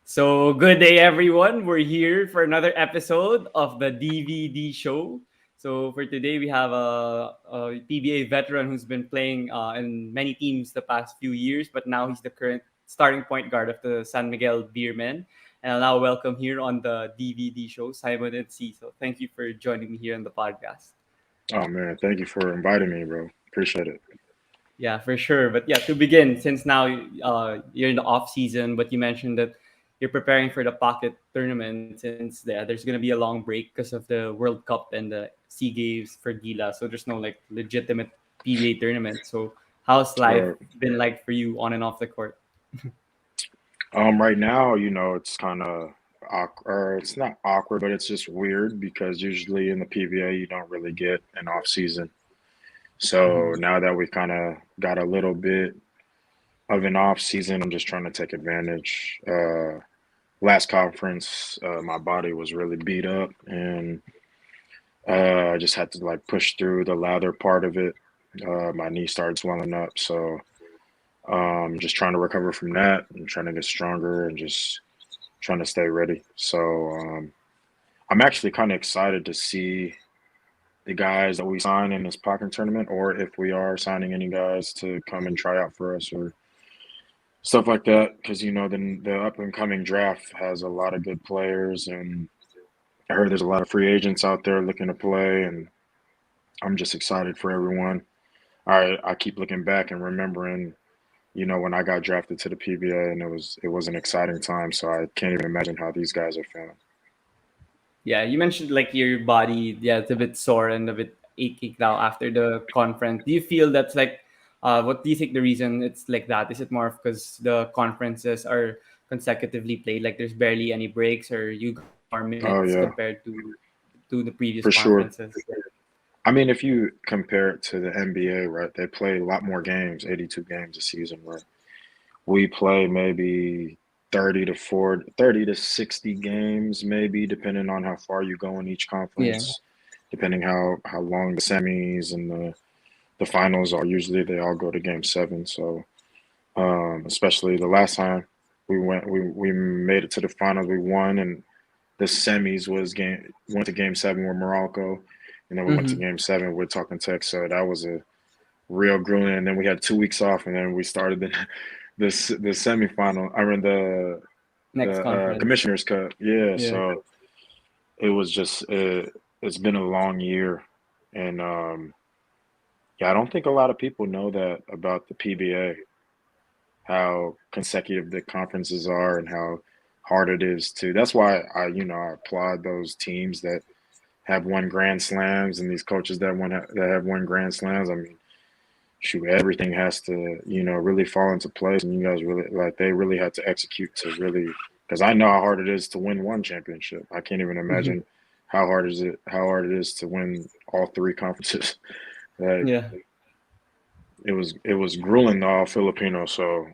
So, good day, everyone. We're here for another episode of the DVD show. So, for today, we have a PBA veteran who's been playing in many teams the past few years, but now he's the current starting point guard of the San Miguel Beer men. And I'll now welcome here on the DVD show, Simon and Enciso. Thank you for joining me here on the podcast. Oh man, thank you for inviting me, bro. Appreciate it. Yeah, for sure. But yeah, to begin, since now you're in the off season, but you mentioned that you're preparing for the pocket tournament since there's going to be a long break because of the World Cup and the Sea Games for Gila. So there's no like legitimate PBA tournament. So how's life Right. been like for you on and off the court? Right now, it's kind of awkward. Or it's not awkward, but it's just weird because usually in the PBA you don't really get an off season. So Mhm. now that we've kind of got a little bit of an off season, I'm just trying to take advantage. Last conference, my body was really beat up, and I just had to like push through the lather part of it. My knee started swelling up, so just trying to recover from that and trying to get stronger and just trying to stay ready. So I'm actually kind of excited to see the guys that we sign in this pocket tournament, or if we are signing any guys to come and try out for us or stuff like that. Because the up and coming draft has a lot of good players, and I heard there's a lot of free agents out there looking to play, and I'm just excited for everyone. I keep looking back and remembering when I got drafted to the PBA, and it was an exciting time. So I can't even imagine how these guys are feeling. Yeah, you mentioned like your body, yeah, it's a bit sore and a bit aching now after the conference. Do you feel that's like, what do you think the reason it's like that? Is it more because the conferences are consecutively played, like there's barely any breaks, or you got more minutes Oh yeah, compared to the previous for sure. conferences? I mean, if you compare it to the NBA, right? They play a lot more games, 82 games a season, where we play maybe 30 to 60 games, maybe depending on how far you go in each Yeah. conference, depending how long the semis and the finals are. Usually they all go to game seven. So especially the last time we made it to the finals, we won, and the semis went to game seven with Morocco, and then we went to Mm-hmm. game seven with Talking Tech. So that was a real grueling. And then we had 2 weeks off, and then we started the semifinal. I mean Next the conference. Commissioners Cup. Yeah, Yeah. so it was just it's been a long year, and yeah, I don't think a lot of people know that about the PBA, how consecutive the conferences are and how hard it is to. That's why I applaud those teams that have won Grand Slams and these coaches that have won Grand Slams. I mean, shoot, everything has to really fall into place, and you guys really they really had to execute to really, because I know how hard it is to win one championship. I can't even Mm-hmm. imagine how hard it is to win all three conferences. Like Yeah. it was grueling to all Filipinos. So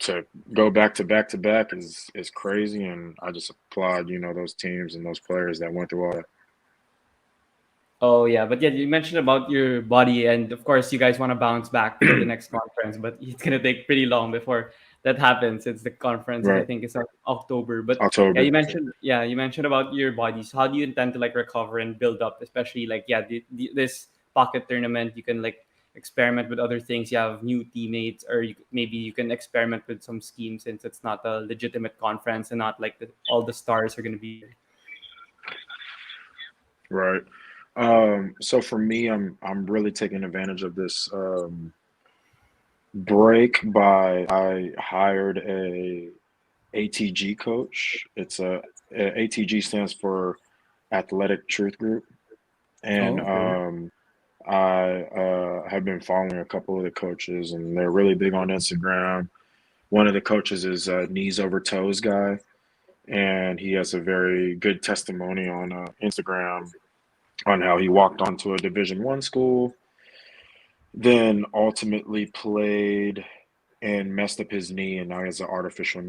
to go back to back to back is crazy, and I just applaud those teams and those players that went through all that. Oh yeah, but yeah, you mentioned about your body, and of course, you guys want to bounce back for the next conference, but it's gonna take pretty long before that happens. Since the conference, I Right, think, is October. But October. yeah, you mentioned about your body. So how do you intend to like recover and build up, especially like yeah, this pocket tournament, you can like experiment with other things. You have new teammates, or maybe you can experiment with some schemes since it's not a legitimate conference and not like all the stars are gonna be there. Right. So for me, I'm really taking advantage of this break by I hired a ATG coach. ATG stands for Athletic Truth Group, and Oh, okay. I have been following a couple of the coaches, and they're really big on Instagram. One of the coaches is Knees Over Toes guy, and he has a very good testimony on Instagram on how he walked onto a Division 1 school, then ultimately played and messed up his knee, and now he has an artificial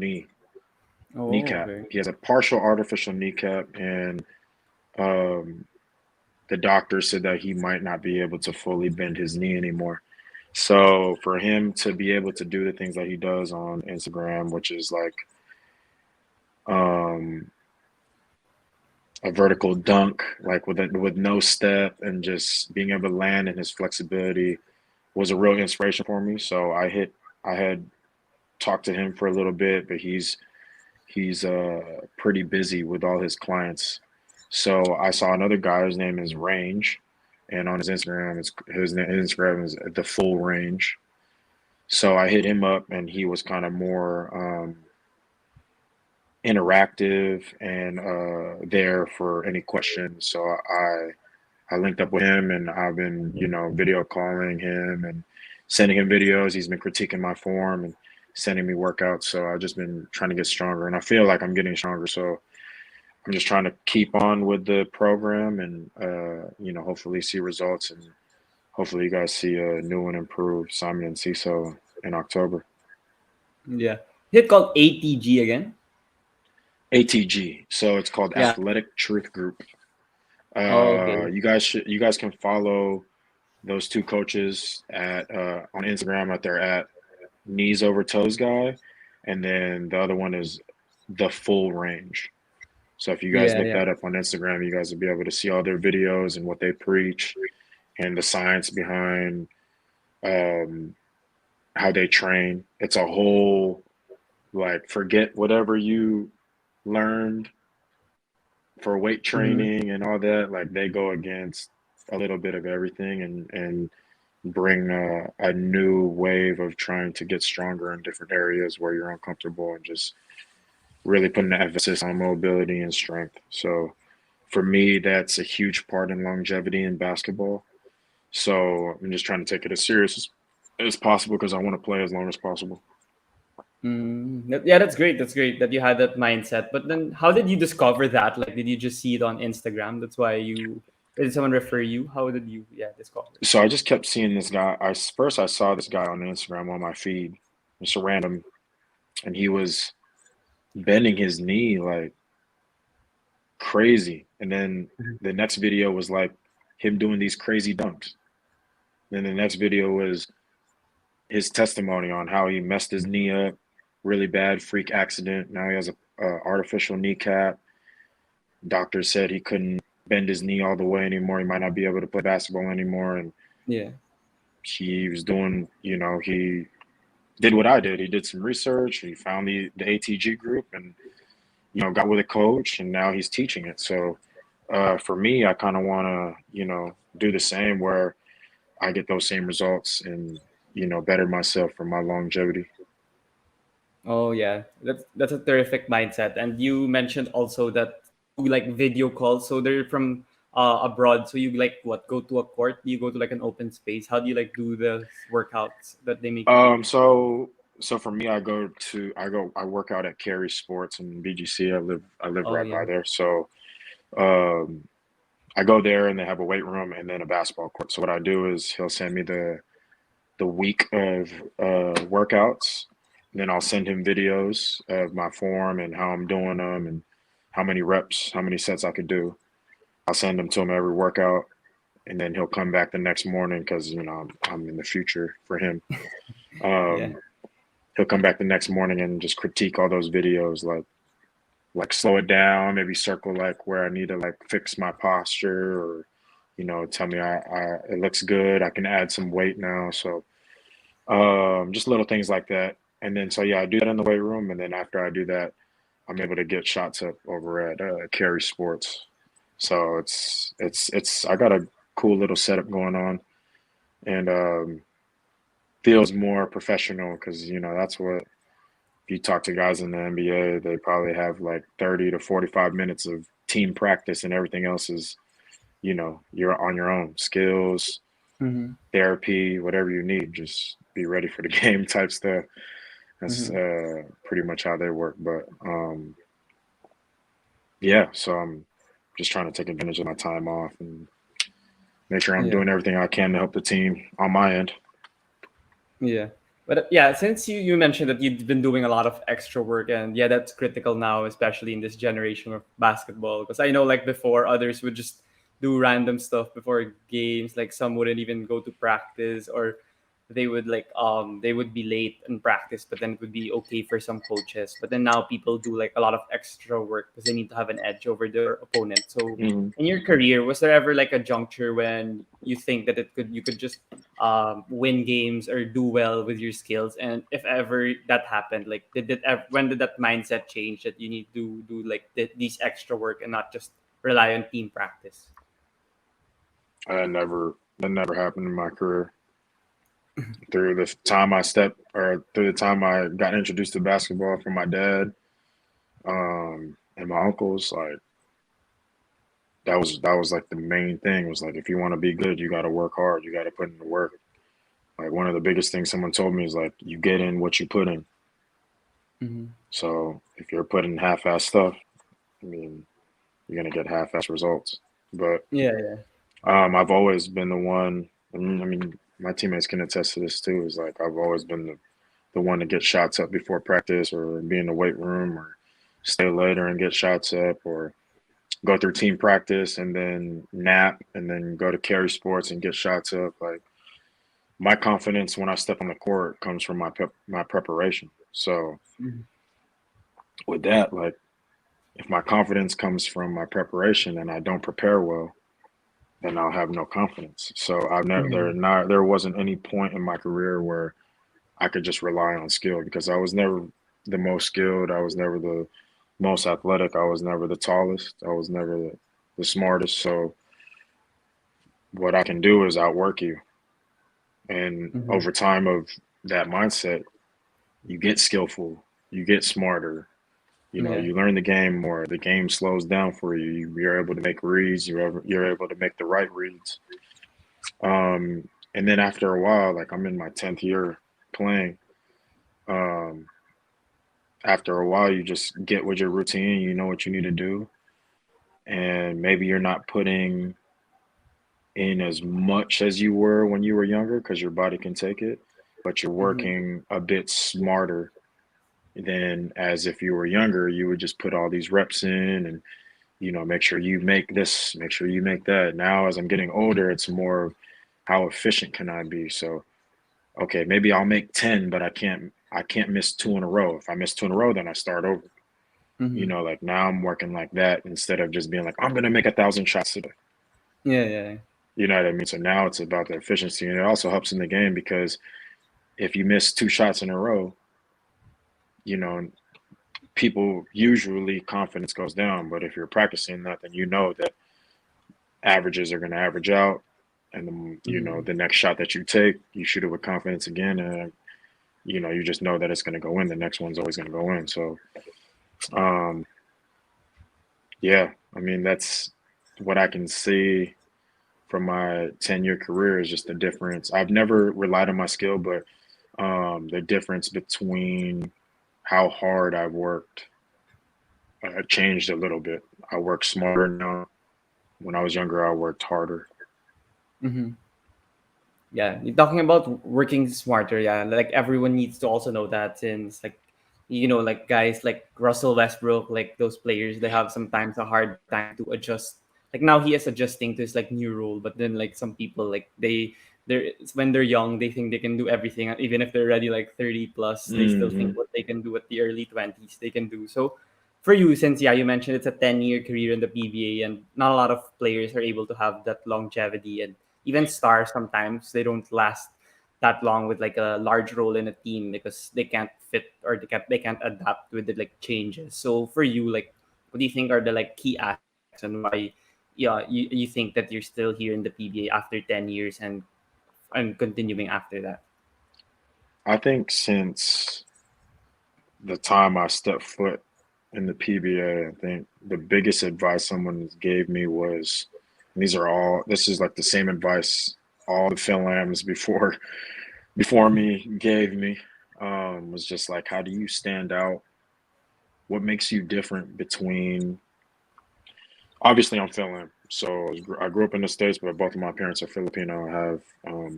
Oh, kneecap. okay. He has a partial artificial kneecap, and um, the doctor said that he might not be able to fully bend his knee anymore. So for him to be able to do the things that he does on Instagram, which is like um, a vertical dunk, like with no step and just being able to land, and his flexibility was a real inspiration for me. So I had talked to him for a little bit, but he's pretty busy with all his clients. So I saw another guy. His name is Range, and on his Instagram, his Instagram is the full range. So I hit him up, and he was kind of more interactive and there for any questions. So I linked up with him, and I've been video calling him and sending him videos. He's been critiquing my form and sending me workouts. So I've just been trying to get stronger, and I feel like I'm getting stronger. So I'm just trying to keep on with the program and hopefully see results, and hopefully you guys see a new and improved Simon and Enciso in October. Yeah. Is it called ATG again? ATG. So it's called Yeah. Athletic Truth Group. Oh, okay. You guys can follow those two coaches at on Instagram at their at knees over toes guy, and then the other one is the full range. So if you guys Yeah, look yeah. that up on Instagram, you guys will be able to see all their videos and what they preach and the science behind um, how they train. It's a whole like forget whatever you learned for weight Mm-hmm. training and all that. Like they go against a little bit of everything and bring a new wave of trying to get stronger in different areas where you're uncomfortable and just really putting the emphasis on mobility and strength. So for me, that's a huge part in longevity in basketball. So I'm just trying to take it as serious as possible because I want to play as long as possible. Yeah, that's great. That's great that you had that mindset. But then, how did you discover that? Like, did you just see it on Instagram? That's why you did someone refer you? How did you, yeah, discover it? So I just kept seeing this guy. I saw this guy on Instagram on my feed, just a random, and he was bending his knee like crazy. And then Mhm. the next video was like him doing these crazy dunks. Then the next video was his testimony on how he messed his knee up, really bad freak accident. Now he has a artificial kneecap. Doctor said he couldn't bend his knee all the way anymore. He might not be able to play basketball anymore. And Yeah. he was doing, he did what I did. He did some research. He found the ATG group and, got with a coach, and now he's teaching it. So for me, I kind of want to, do the same where I get those same results and, better myself for my longevity. Oh, yeah. That's a terrific mindset. And you mentioned also that you like video calls. So they're from abroad. So you like what? Go to a court? You go to like an open space? How do you like do the workouts that they make you do? Um, so so for me, I work out at Cary Sports in BGC. I live Oh, right yeah. by there. So um, I go there, and they have a weight room and then a basketball court. So what I do is he'll send me the week of workouts. And then I'll send him videos of my form and how I'm doing them and how many reps, how many sets I could do. I'll send them to him every workout, and then he'll come back the next morning because I'm in the future for him. Yeah. Um, he'll come back the next morning and just critique all those videos, like slow it down, maybe circle like where I need to like fix my posture, or tell me I it looks good. I can add some weight now. So just little things like that. And then so yeah, I do that in the weight room, and then after I do that, I'm able to get shots up over at Cary Sports. So it's I got a cool little setup going on, and feels more professional because that's what if you talk to guys in the NBA, they probably have like 30 to 45 minutes of team practice, and everything else is you're on your own skills, Mm-hmm. therapy, whatever you need, just be ready for the game type stuff. That's Mm-hmm. pretty much how they work. But yeah, so I'm just trying to take advantage of my time off and make sure I'm Yeah. doing everything I can to help the team on my end. Yeah. But yeah, since you mentioned that you've been doing a lot of extra work, and yeah, that's critical now, especially in this generation of basketball. Because I know like before, others would just do random stuff before games. Like some wouldn't even go to practice, or they would be late in practice, but then it would be okay for some coaches. But then now people do like a lot of extra work because they need to have an edge over their opponent. So Mhm. in your career, was there ever like a juncture when you think that you could just win games or do well with your skills? And if ever that happened, like when did that mindset change that you need to do like these extra work and not just rely on team practice? That never happened in my career. Through the time I stepped, or through the time I got introduced to basketball from my dad, and my uncles, like that was like the main thing. Was like if you want to be good, you got to work hard. You got to put in the work. Like one of the biggest things someone told me is like you get in what you put in. Mm-hmm. So if you're putting half-ass stuff, I mean, you're gonna get half-ass results. But Yeah, yeah. I've always been the one. I mean, my teammates can attest to this too. Is like I've always been the one to get shots up before practice, or be in the weight room, or stay later and get shots up, or go through team practice and then nap, and then go to carry sports and get shots up. Like my confidence when I step on the court comes from my preparation. So Mhm. with that, like if my confidence comes from my preparation and I don't prepare well, then I'll have no confidence. So I've never Mhm. there wasn't any point in my career where I could just rely on skill, because I was never the most skilled. I was never the most athletic. I was never the tallest. I was never the smartest. So what I can do is outwork you. And Mhm. over time of that mindset, you get skillful, you get smarter. You know, Yeah. you learn the game more. The game slows down for you. You're able to make reads. You're able to make the right reads. And then after a while, like I'm in my 10th year playing. Um, After a while, you just get with your routine. You know what you need to do, and maybe you're not putting in as much as you were when you were younger because your body can take it, but you're Mhm. working a bit smarter than as if you were younger. You would just put all these reps in, and make sure you make this, make sure you make that. Now, as I'm getting older, it's more of how efficient can I be. So, okay, maybe I'll make 10, but I can't miss two in a row. If I miss two in a row, then I start over. Mhm. Like now I'm working like that instead of just being like, I'm gonna make 1,000 shots today. Yeah, yeah. You know what I mean? So now it's about the efficiency, and it also helps in the game because if you miss two shots in a row, you know, people usually confidence goes down. But if you're practicing that, then you know that averages are going to average out, and then Mhm. the next shot that you take, you shoot it with confidence again, and you just know that it's going to go in. The next one's always going to go in. So, um, yeah, I mean that's what I can see from my 10-year career is just the difference. I've never relied on my skill, but the difference between how hard I've worked changed a little bit. I work smarter now. When I was younger, I worked harder. Mhm. Yeah, you're talking about working smarter. Yeah, like everyone needs to also know that, since like like guys like Russell Westbrook, like those players, they have sometimes a hard time to adjust. Like now he is adjusting to his like new role, but then like some people like they're when they're young, they think they can do everything, and even if they're already like 30 plus, they still think Hmm. what they can do at the early 20s they can do. So for you, since yeah, you mentioned it's a 10-year career in the PBA, and not a lot of players are able to have that longevity, and even stars sometimes they don't last that long with like a large role in a team because they can't fit, or they can't adapt with the like changes. So for you, like what do you think are the like key aspects and why yeah you think that you're still here in the PBA after 10 years and continuing after that? I think since the time I stepped foot in the PBA, I think the biggest advice someone gave me was, and this is like the same advice all the Phil Lambs before me gave me, was just like, how do you stand out? What makes you different between, obviously I'm Phil Lamb, so I grew up in the States, but both of my parents are Filipino. I have a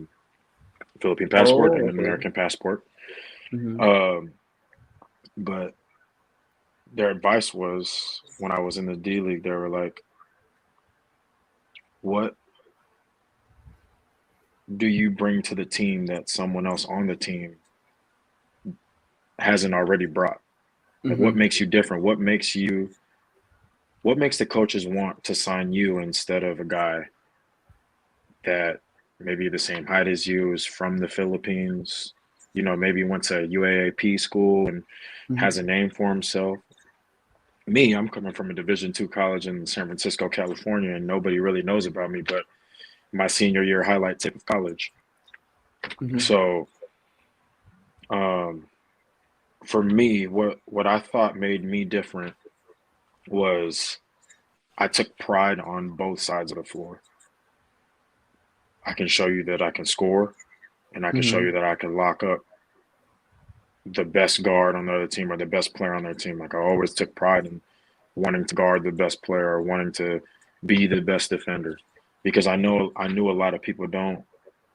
Philippine passport Oh, and an okay. American passport. Mm-hmm. Um, but their advice was when I was in the D League, they were like, "What do you bring to the team that someone else on the team hasn't already brought? Like, what Mm-hmm. makes you different? What makes the coaches want to sign you instead of a guy that maybe the same height as you, is from the Philippines, maybe went to UAAP school and Mm-hmm. has a name for himself? Me, I'm coming from a Division II college in San Francisco, California, and nobody really knows about me but my senior year highlight tape of college. Mm-hmm. So, um, for me, what I thought made me different was I took pride on both sides of the floor. I can show you that I can score, and I can show Mm-hmm. you that I can lock up the best guard on the other team or the best player on their team. Like, I always took pride in wanting to guard the best player or wanting to be the best defender, because I knew a lot of people don't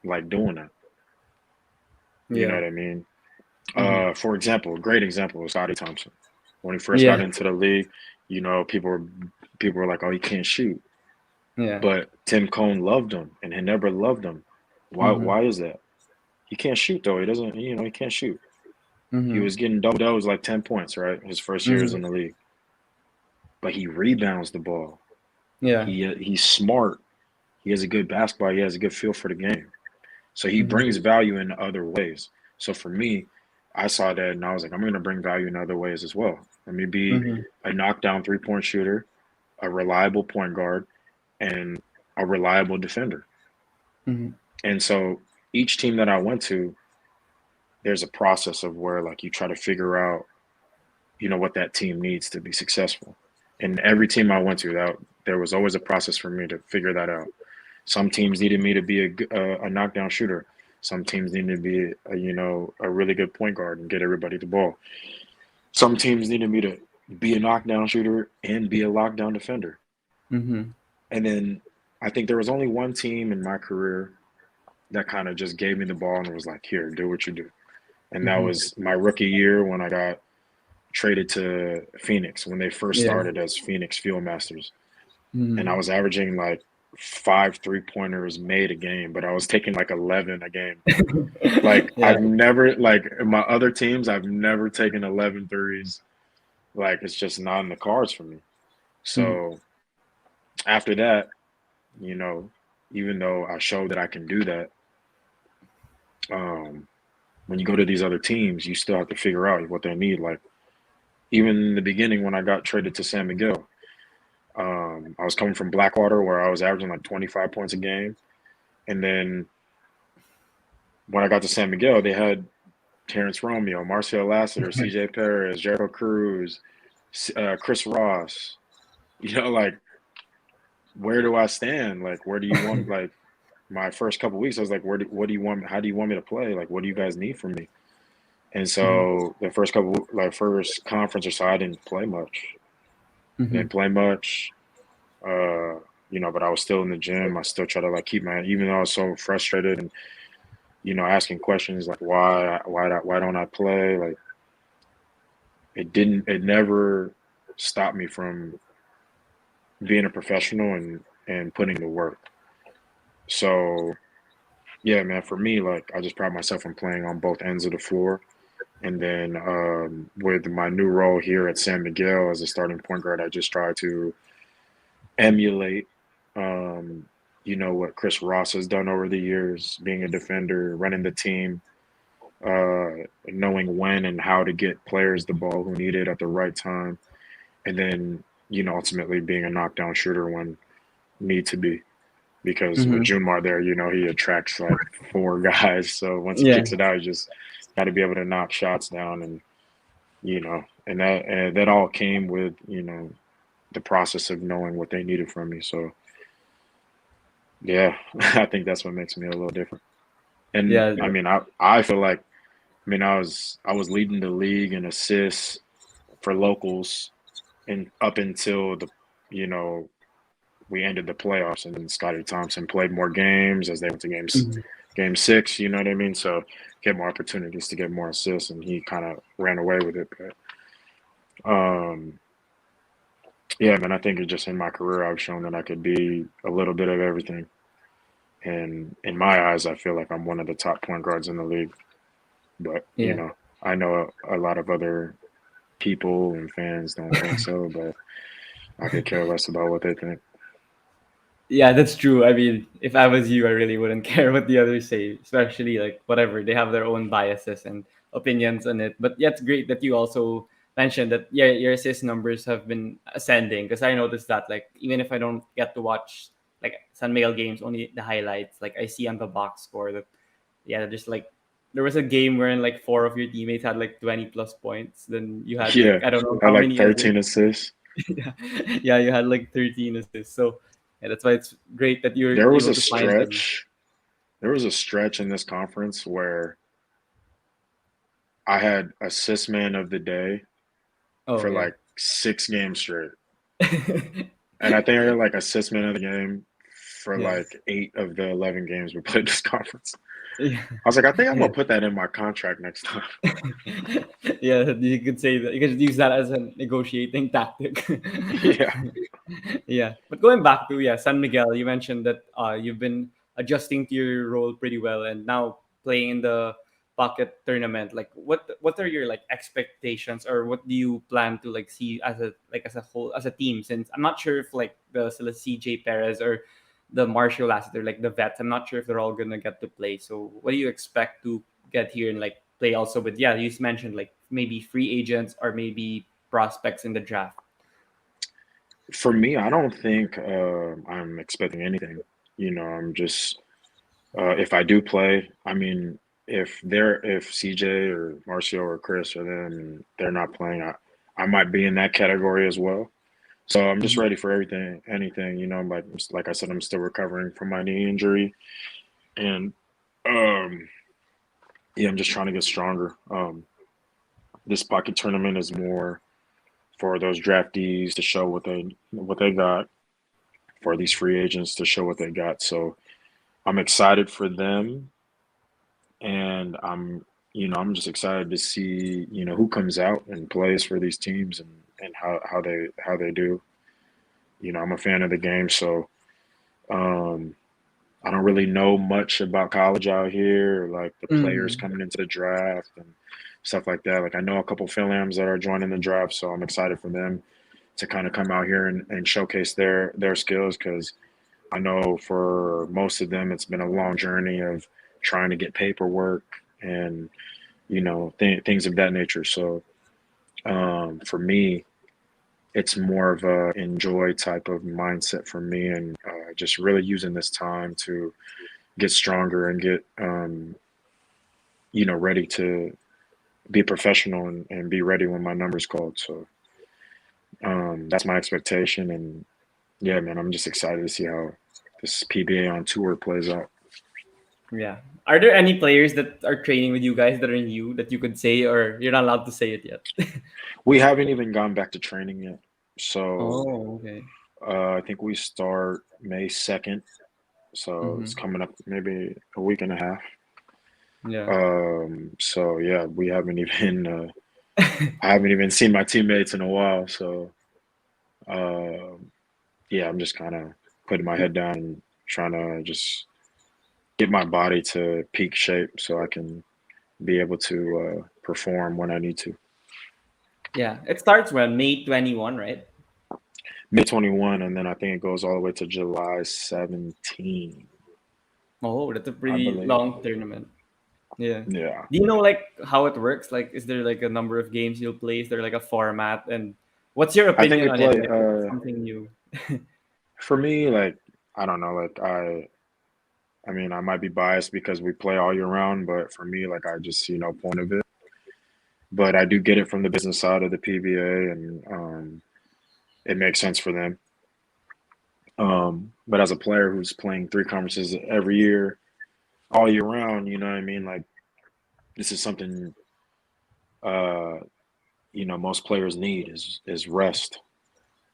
like doing that. You know Yeah. what I mean? Mm-hmm. For example, a great example was Scotty Thompson. When he first got Yeah. into the league, people were like, "Oh, he can't shoot." Yeah. But Tim Cone loved him and had never loved him. Why? Mm-hmm. Why is that? He can't shoot though. He doesn't. He can't shoot. He Mm-hmm. was getting double doubles like 10 points, right? His first years Mm-hmm. in the league, but he rebounds the ball. Yeah. He's smart. He has a good basketball. He has a good feel for the game. So he Mm-hmm. brings value in other ways. So for me, I saw that and I was like, I'm going to bring value in other ways as well. Let me be Mm-hmm. a knockdown 3-point shooter, a reliable point guard, and a reliable defender. Mm-hmm. And so each team that I went to, there's a process of where like you try to figure out, what that team needs to be successful. And every team I went to, that there was always a process for me to figure that out. Some teams needed me to be a knockdown shooter. Some teams needed to be a really good point guard and get everybody the ball. Some teams needed me to be a knockdown shooter and be a lockdown defender. Mm-hmm. And then I think there was only one team in my career that kind of just gave me the ball and was like, "Here, do what you do." And that Mm-hmm. was my rookie year when I got traded to Phoenix when they first Yeah. started as Phoenix Field Masters. And I Mm-hmm. was averaging like 5 3-pointers made a game, but I was taking like 11 a game. Like, Yeah. I've never, like in my other teams, I've never taken 11 threes. Like, it's just not in the cards for me. Mm-hmm. So after that, you know, even though I showed that I can do that, um, when you go to these other teams, you still have to figure out what they need. Like, even in the beginning when I got traded to San Miguel, I was coming from Blackwater where I was averaging like 25 points a game. And then when I got to San Miguel, they had Terrence Romeo, Marcel Lassiter, CJ Perez, Jericho Cruz, Chris Ross. Like, where do I stand? Like, where do you want, like, my first couple weeks, I was like, what do you want? How do you want me to play? Like, what do you guys need from me? And Mm-hmm. so the first conference or so, I didn't play much. Mm-hmm. Didn't play much. Uh, but I was still in the gym. I still try to like keep even though I was so frustrated and asking questions like why don't I play? Like, it never stopped me from being a professional and putting the work. So yeah, man, for me, like, I just pride myself on playing on both ends of the floor. And then with my new role here at San Miguel as a starting point guard, I just try to emulate, um, what Chris Ross has done over the years, being a defender, running the team, knowing when and how to get players the ball who need it at the right time, and then ultimately being a knockdown shooter when need to be. Because with Mm-hmm. Junmar there, he attracts like four guys. So once he Yeah. kicks it out, you just got to be able to knock shots down, and that all came with the process of knowing what they needed from me. So yeah, I think that's what makes me a little different. And Yeah. I mean, I feel like, I was leading the league in assists for locals, and up until you know we ended the playoffs, and then Scotty Thompson played more games as they went to Mhm. game six. You know what I mean? So get more opportunities to get more assists, and he kind of ran away with it. But yeah, man, I think it's just in my career I've shown that I could be a little bit of everything. And in my eyes, I feel like I'm one of the top point guards in the league. But, Yeah. I know a lot of other people and fans don't think so, but I could care less about what they think. Yeah, that's true. I mean, if I was you, I really wouldn't care what the others say, especially like whatever. They have their own biases and opinions on it. But yeah, it's great that you also mentioned that yeah, your assist numbers have been ascending because I noticed that like even if I don't get to watch like San Miguel games, only the highlights, like I see on the box score that yeah, just like there was a game wherein like four of your teammates had like 20 plus points. Then you had like Yeah, I don't know I had how like many others. 13 assists. yeah, yeah, you had like 13 assists. So yeah, that's why it's great that you're There was able a to find them. stretch. There was a stretch in this conference where I had assist man of the day Oh for yeah. like 6 games straight. And I think I got like assist man of the game for yeah. like 8 of the 11 games we played this conference. Yeah. I was like, I think I'm Yeah. gonna put that in my contract next time. yeah, you could say that you could use that as a negotiating tactic. Yeah. yeah. But going back to yeah, San Miguel, you mentioned that you've been adjusting to your role pretty well and now playing in the pocket tournament. Like what are your like expectations or what do you plan to like see as a like as a whole as a team since I'm not sure if like the CJ Perez or the Marshall Lassiter, like the vets, I'm not sure if they're all gonna get to play. So what do you expect to get here and like play also with yeah, you just mentioned like maybe free agents or maybe prospects in the draft. For me, I don't think I'm expecting anything. I'm just if I do play, I mean, if CJ or Marcio or Chris or them they're not playing, I might be in that category as well. So I'm just Mhm. ready for everything, anything. Like I said, I'm still recovering from my knee injury, and um, yeah, I'm just trying to get stronger. This pocket tournament is more for those draftees to show what they got, for these free agents to show what they got. So I'm excited for them, and I'm just excited to see who comes out and plays for these teams, and how they do. I'm a fan of the game, so um, I don't really know much about college out here, or like the players Mhm. coming into the draft and stuff like that. Like I know a couple Philams that are joining the draft, so I'm excited for them to kind of come out here and showcase their skills, because I know for most of them it's been a long journey of trying to get paperwork and things of that nature. So for me, it's more of a enjoy type of mindset for me, and just really using this time to get stronger and get ready to be professional, and be ready when my number's called. So that's my expectation, and yeah, man, I'm just excited to see how this PBA on tour plays out. Yeah. Are there any players that are training with you guys that are new that you could say or you're not allowed to say it yet? We haven't even gone back to training yet, so oh, okay. I think we start May 2nd, so it's Mm-hmm. coming up maybe a week and a half. Yeah. So yeah, we haven't even I haven't even seen my teammates in a while. So yeah, I'm just kind of putting my head down and trying to just get my body to peak shape so I can be able to perform when I need to. yeah. It starts when May 21, right? May 21, and then I think it goes all the way to July 17, Oh, that's a I pretty believe. long tournament. Yeah. Yeah, Do you know like how it works? Like, is there like a number of games you'll play? Is there like a format? And what's your I think opinion we on it? play. Like, it's something new. For me, like I don't know, like I mean, I might be biased because we play all year round, but for me, like I just see no point of it. But I do get it from the business side of the PBA, and it makes sense for them. But as a player who's playing 3 conferences every year, all year round, you know what I mean? Like this is something uh, most players need is rest.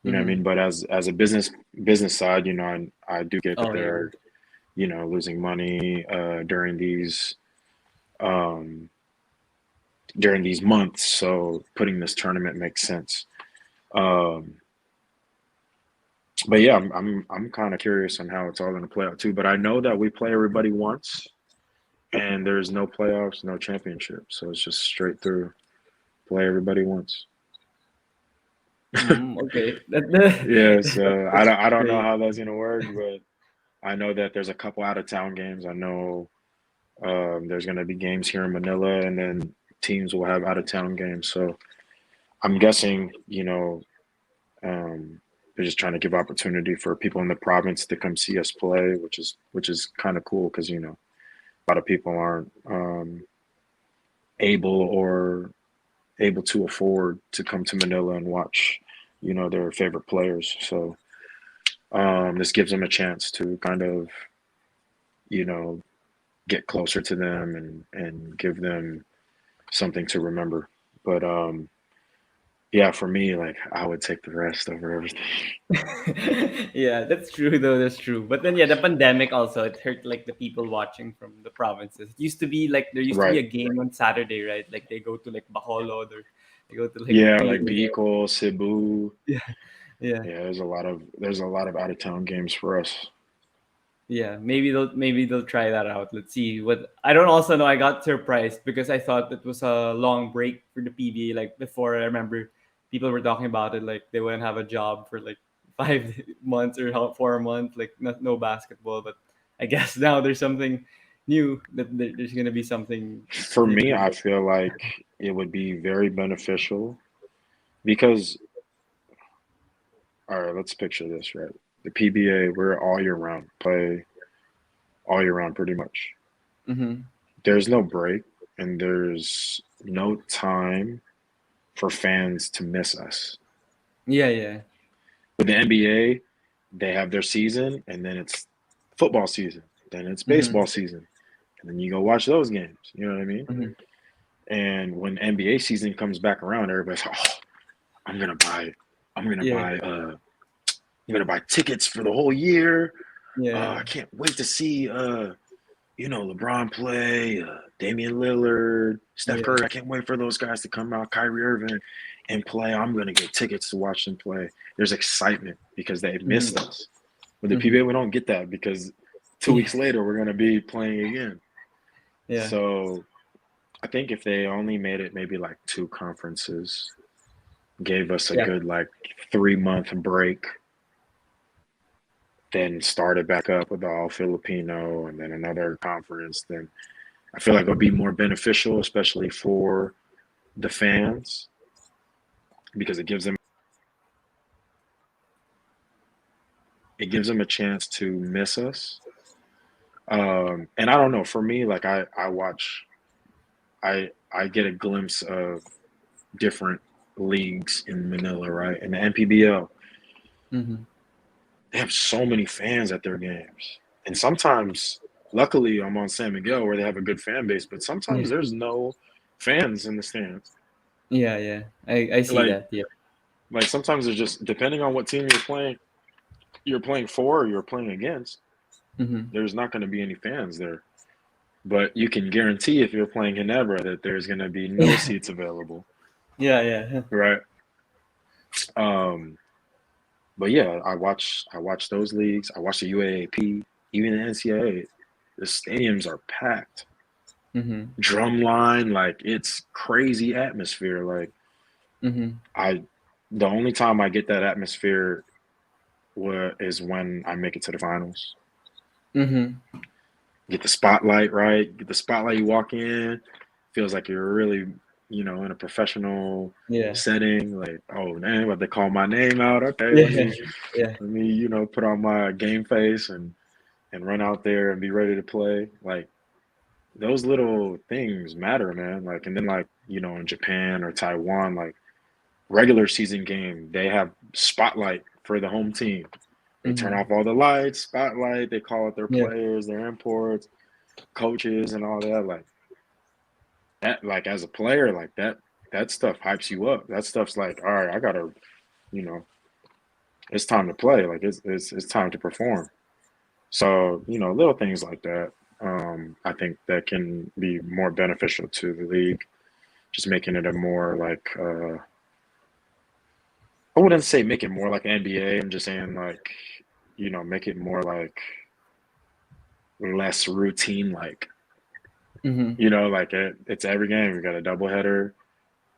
You know what I mm-hmm. mean? But as a business side, I do get that Oh yeah. they're losing money um, during these months. So putting this tournament makes sense. Um, But yeah, I'm kind of curious on how it's all going to play out too. But I know that we play everybody once, and there's no playoffs, no championship, so it's just straight through play everybody once. Okay. Yeah, so That's I don't know great. how that's going to work, but I know that there's a couple out of town games. I know there's going to be games here in Manila, and then teams will have out of town games. So I'm guessing, they're just trying to give opportunity for people in the province to come see us play, which is kind of cool because a lot of people aren't able or able to afford to come to Manila and watch, their favorite players. So this gives them a chance to kind of, you know, get closer to them and give them something to remember. But yeah, for me, like I would take the rest over everything. Yeah, that's true though. That's true. But then, yeah, the pandemic also it hurt like the people watching from the provinces. It used to be like there used to be Right. a game on Saturday, right? Like they go to like Bacolod or they go to like Yeah, like Bicol. Bicol, Cebu. Yeah, yeah, Yeah, there's a lot of out of town games for us. yeah. Maybe they'll try that out. Let's see. What I don't also know. I got surprised because I thought it was a long break for the PBA. Like before, I remember people were talking about it. Like they wouldn't have a job for like 5 months or 4 months. Like no basketball. But I guess now there's something new that there's gonna be something For me, different. I feel like it would be very beneficial because, all right, let's picture this, right? The PBA, we're all year round, play all year round pretty much. Mm-hmm. There's no break and there's no time for fans to miss us. Yeah, yeah. With the NBA, they have their season and then it's football season, then it's Mm-hmm. baseball season, and then you go watch those games. You know what I mean? Mm-hmm. And when NBA season comes back around, everybody's like, oh, I'm gonna buy, I'm gonna Yeah, buy, uh, I'm gonna buy tickets for the whole year. yeah, I can't wait to see, LeBron play, Damian Lillard, Steph yeah. Curry. I can't wait for those guys to come out, Kyrie Irving, and play. I'm gonna get tickets to watch them play. There's excitement because they missed Mm-hmm. us. With the Mm-hmm. PBA, we don't get that because two Yeah, weeks later we're gonna be playing again. yeah, So I think if they only made it maybe like two conferences, gave us a yeah. good like 3 month break, then started back up with the all Filipino and then another conference, then I feel like it would be more beneficial, especially for the fans, because it gives them a chance to miss us. And I don't know, for me, like I watch, I get a glimpse of different leagues in Manila, right? And the NPBL, Mm-hmm. they have so many fans at their games. And sometimes, luckily, I'm on San Miguel where they have a good fan base, but Yeah, sometimes there's no fans in the stands. yeah, yeah. I see Like, that. Yeah. like sometimes it's just depending on what team you're playing for or you're playing against, Mm-hmm. there's not going to be any fans there. But you can guarantee if you're playing Ginebra that there's going to be no Yeah, seats available, yeah, yeah. right? Um, but yeah, I watch those leagues. I watch the UAAP, even the NCAA. The stadiums are packed. Mm-hmm. Drumline, like it's crazy atmosphere. Like Mm-hmm. I, the only time I get that atmosphere is when I make it to the finals. Mm-hmm. Get the spotlight, right? Get the spotlight. You walk in, feels like you're really, in a professional Yeah. setting. Like, oh man, but they call my name out. Okay, let Yeah. me Yeah. let me put on my game face and run out there and be ready to play. Like those little things matter, man. Like, and then like in Japan or Taiwan, like regular season game, they have spotlight for the home team. They turn Mm-hmm. off all the lights, spotlight. They call out their Yeah. players, their imports, coaches, and all that. Like that, like as a player, like that stuff hypes you up. That stuff's like, all right, I gotta, you know, it's time to play. Like it's time to perform. So little things like that. I think that can be more beneficial to the league, just making it a more like I wouldn't say make it more like NBA. I'm just saying like, make it more like less routine. Like, Mm-hmm. like it's every game. We got a doubleheader.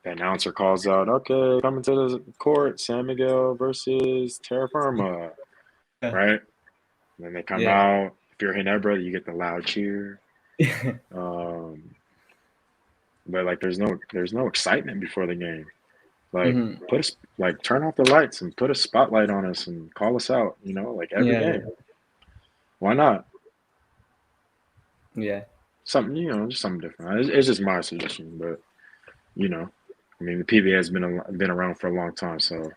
The announcer calls out, okay, coming to the court, San Miguel versus Terra Firma, Yeah. right? And then they come Yeah. out. If you're Ginebra, you get the loud cheer. Um, but like, there's no excitement before the game. Like, Mm-hmm. like turn off the lights and put a spotlight on us and call us out. Like every Yeah. game. Yeah. Why not? Yeah. Something, just something different. It's just my suggestion, but you know, I mean, the PBA has been around for a long time, so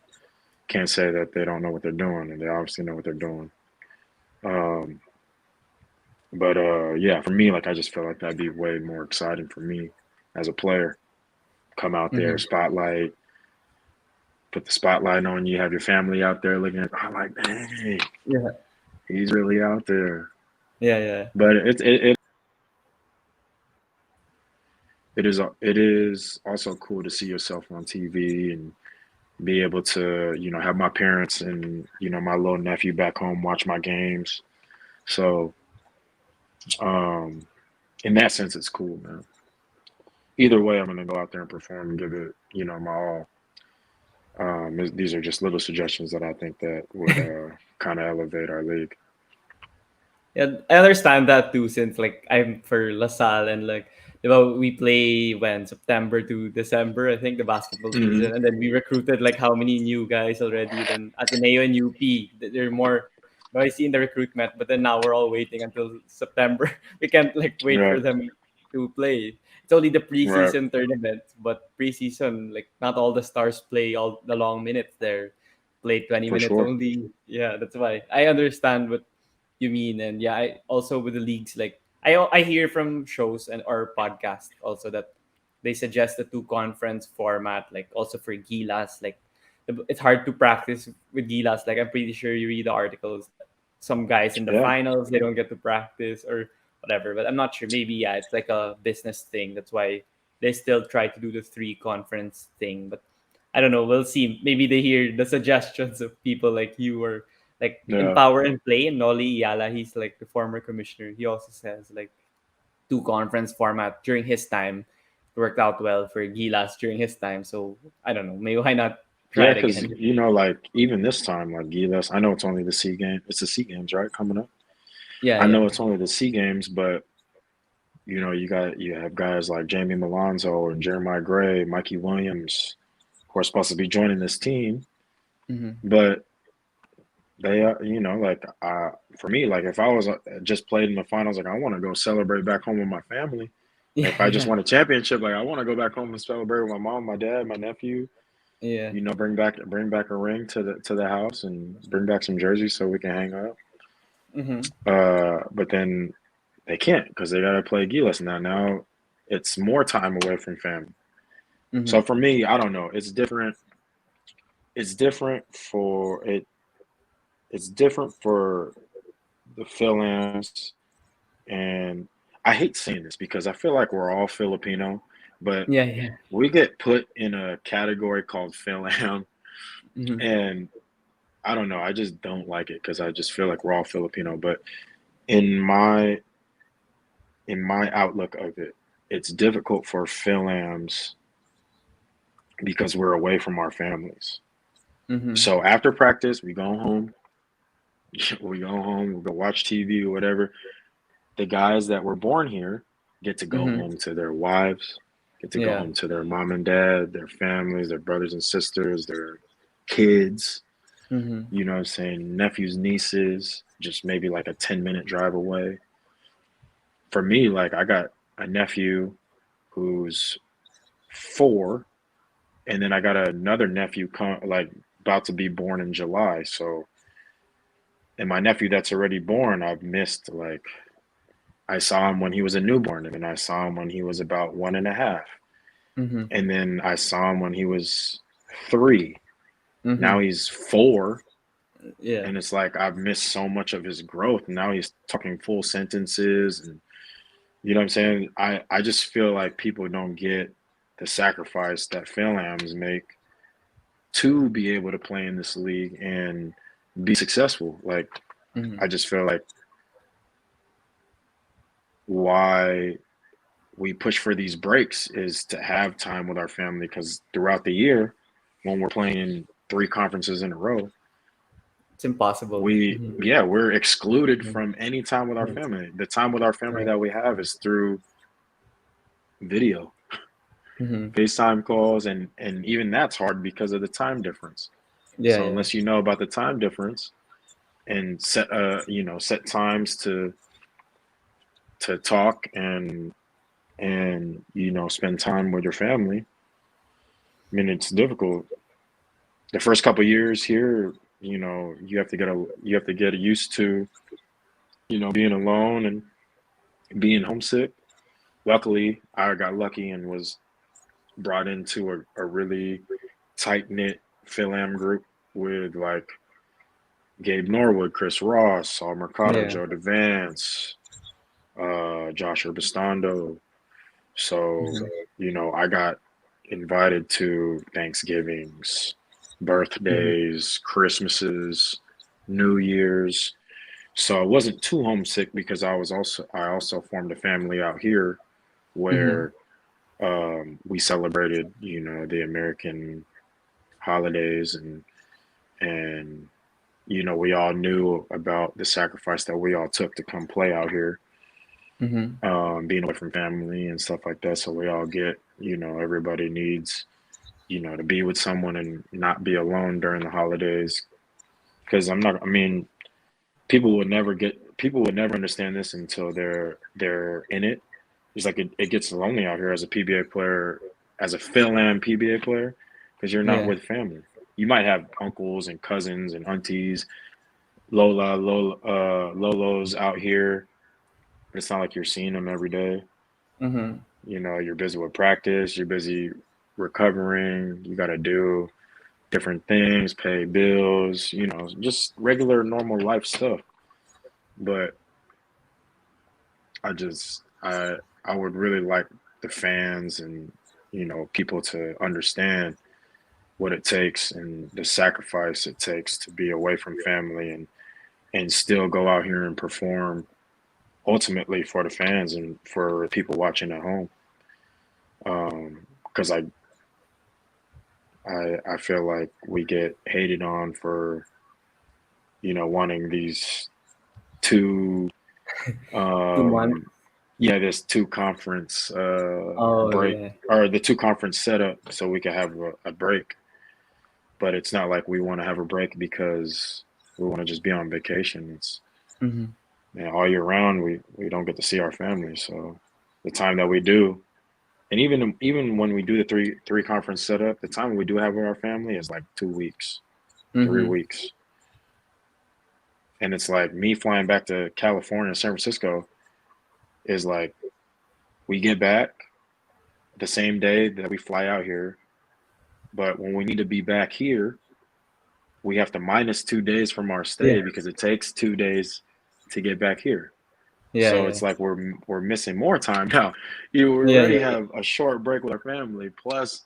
can't say that they don't know what they're doing, and they obviously know what they're doing. Um, but yeah, for me, like I just feel like that'd be way more exciting for me as a player. Come out there, Mm-hmm. spotlight, put the spotlight on you, have your family out there looking at, oh, like, hey, Yeah. he's really out there. Yeah. Yeah. But it is also cool to see yourself on TV and be able to, have my parents and, my little nephew back home watch my games. So, in that sense, it's cool, man. Either way, I'm gonna go out there and perform and give it, my all. These are just little suggestions that I think that would kind of elevate our league. Yeah, I understand that too since like I'm for LaSalle and like we play when September to December, I think the basketball Hmm. season, and then we recruited like how many new guys already. Then Ateneo and UP, they're more noisy in the recruitment, but then now we're all waiting until September. We can't like wait for Right, them to play. It's only the right, preseason tournament, but preseason like not all the stars play all the long minutes there. Play 20 for minutes sure. only. Yeah, that's why I understand what you mean. And yeah, I also with the leagues, like I hear from shows and or podcasts also that they suggest the two conference format, like also for Gilas. Like it's hard to practice with Gilas. Like I'm pretty sure you read the articles that some guys in the Yeah, finals they don't get to practice or whatever. But I'm not sure. Maybe yeah, it's like a business thing. That's why they still try to do the three conference thing. But I don't know. We'll see. Maybe they hear the suggestions of people like you or like in yeah, Power and Play, Nolly Yala, he's like the former commissioner. He also says like two conference format during his time. It worked out well for Gilas during his time. So I don't know. Maybe why not try yeah. it Because again? like even this time, like Gilas, I know it's only the C game. It's the C games, right? Coming up. Yeah, I yeah. know it's only the C games, but you have guys like Jamie Malonzo and Jeremiah Gray, Mikey Williams, who are supposed to be joining this team, Mm-hmm. but they, like for me, like if I was just played in the finals, like I want to go celebrate back home with my family. Yeah, If I just yeah. won a championship, like I want to go back home and celebrate with my mom, my dad, my nephew. Yeah. Bring back a ring to the house and bring back some jerseys so we can hang out. Mm-hmm. But then they can't because they gotta play Gilas now. Now it's more time away from family. Mm-hmm. So for me, I don't know. It's different. It's different for it. It's different for the Phil-Ams, and I hate saying this because I feel like we're all Filipino, but Yeah, yeah. we get put in a category called Phil-Am, Mm-hmm. and I don't know. I just don't like it because I just feel like we're all Filipino. But in my in my outlook of it, it's difficult for Phil-Ams because we're away from our families. Mm-hmm. So after practice, we go home. We go home. We go watch TV or whatever. The guys that were born here get to go Mm-hmm. home to their wives, get to go Yeah. home to their mom and dad, their families, their brothers and sisters, their kids. Mm-hmm. You know what I'm saying? Nephews, nieces, just maybe like a 10-minute drive away. For me, like I got a nephew who's 4, and then I got another nephew like about to be born in July. So, and my nephew that's already born, I've missed like I saw him when he was a newborn, and then I saw him when he was about 1.5, Mm-hmm. and then I saw him when he was 3. Mm-hmm. Now he's 4, Yeah. and it's like I've missed so much of his growth. Now he's talking full sentences, and you know what I'm saying. I just feel like people don't get the sacrifice that Phil-Ams make to be able to play in this league and be successful. Like, Mm-hmm. I just feel like why we push for these breaks is to have time with our family, because throughout the year, when we're playing three conferences in a row, It's impossible. we Mm-hmm. yeah, we're excluded Mm-hmm. from any time with our Mm-hmm. family. The time with our family Right. that we have is through video, Mm-hmm. FaceTime calls, and even that's hard because of the time difference. Yeah, So yeah. unless you know about the time difference and set times to talk and spend time with your family, I mean, it's difficult. The first couple of years here, you have to get used to being alone and being homesick. Luckily, I got lucky and was brought into a really tight knit Phil Am group with like Gabe Norwood, Chris Ross, Saul Mercado, Yeah. Joe DeVance, Josh Urbistando. So, Mm-hmm. I got invited to Thanksgivings, Mm-hmm. birthdays, Christmases, New Year's. So I wasn't too homesick because I also formed a family out here Mm-hmm. where we celebrated, the American holidays and we all knew about the sacrifice that we all took to come play out here, Mm-hmm. being away from family and stuff like that. So we all get, everybody needs, to be with someone and not be alone during the holidays. Because I mean, people would never understand this until they're in it. It's like it gets lonely out here as a PBA player, as a Phil Am PBA player, because you're not Yeah. with family. You might have uncles and cousins and aunties, Lolos out here, but it's not like you're seeing them every day. Mm-hmm. You're busy with practice, you're busy recovering, you got to do different things, pay bills, just regular normal life stuff. But I would really like the fans and people to understand what it takes and the sacrifice it takes to be away from family and still go out here and perform ultimately for the fans and for people watching at home. Because I feel like we get hated on for wanting these two 2 months. um yeah, this two conference Oh break, yeah. or the two conference setup so we can have a break. But it's not like we want to have a break because we want to just be on vacation. It's Mm-hmm. all year round we don't get to see our family. So the time that we do, and even when we do the three conference setup, the time we do have with our family is like 2 weeks, three Mm-hmm. weeks. And it's like me flying back to California, San Francisco, is like we get back the same day that we fly out here. But when we need to be back here, we have to minus 2 days from our Yeah. stay because it takes 2 days to get back here. Yeah. So Yeah. it's like we're missing more time now. We Yeah. already Yeah. have a short break with our family, plus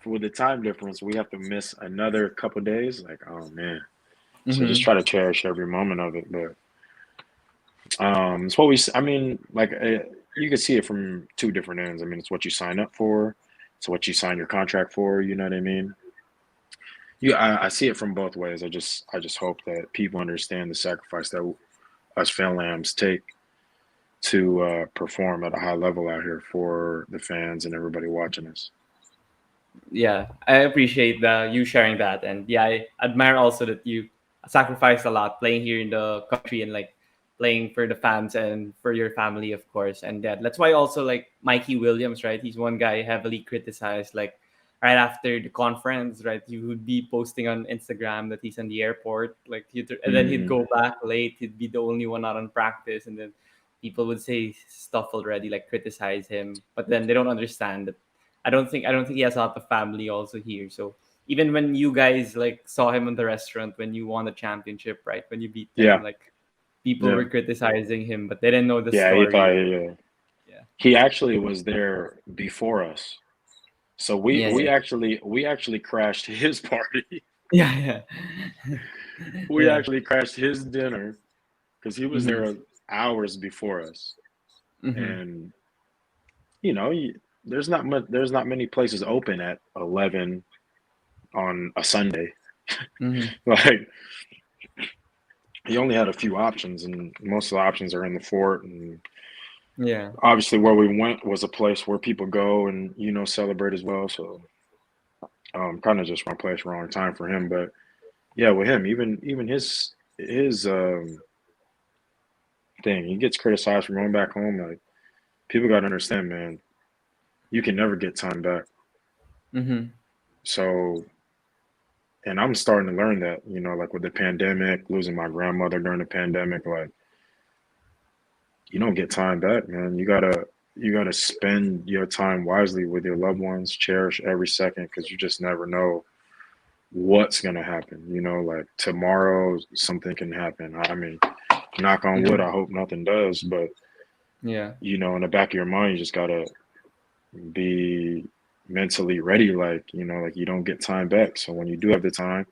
with the time difference, we have to miss another couple days. Like, oh man. So just Mm-hmm. try to cherish every moment of it. But it's what I mean, like you can see it from two different ends. I mean, it's what you sign up for, it's what you sign your contract for. You know what I mean? Yeah, I see it from both ways. I just hope that people understand the sacrifice that us fan lambs take to perform at a high level out here for the fans and everybody watching us. Yeah, I appreciate you sharing that, and yeah, I admire also that you sacrificed a lot playing here in the country and like playing for the fans and for your family, of course. And that's why also like Mikey Williams, right? He's one guy heavily criticized, like right after the conference, right? He would be posting on Instagram that he's in the airport, like and then he'd Mm, go back late. He'd be the only one out on practice, and then people would say stuff already, like criticize him, but then they don't understand that I don't think he has a lot of family also here. So even when you guys like saw him in the restaurant when you won the championship, right? When you beat them, yeah, like people yeah, were criticizing him, but they didn't know the yeah. He story. thought Like, yeah. he actually was there before us. So Yeah, we yeah, actually crashed his party. yeah, yeah, We yeah. actually crashed his dinner because he was Mm-hmm. there hours before us. Mm-hmm. And there's not many places open at 11 on a Sunday. Mm-hmm. Like he only had a few options, and most of the options are in the fort. And Yeah. obviously, where we went was a place where people go and celebrate as well. So kind of just wrong place, wrong time for him. But yeah, with him, even his thing, he gets criticized for going back home. Like people got to understand, man, you can never get time back. Mm-hmm. So, and I'm starting to learn that, like with the pandemic, losing my grandmother during the pandemic, like you don't get time back, man. You gotta spend your time wisely with your loved ones, cherish every second because you just never know what's gonna happen. Like tomorrow something can happen. I mean, knock on wood, Mm-hmm. I hope nothing does, but Yeah. in the back of your mind, you just gotta be mentally ready, like, like you don't get time back. So when you do have the time,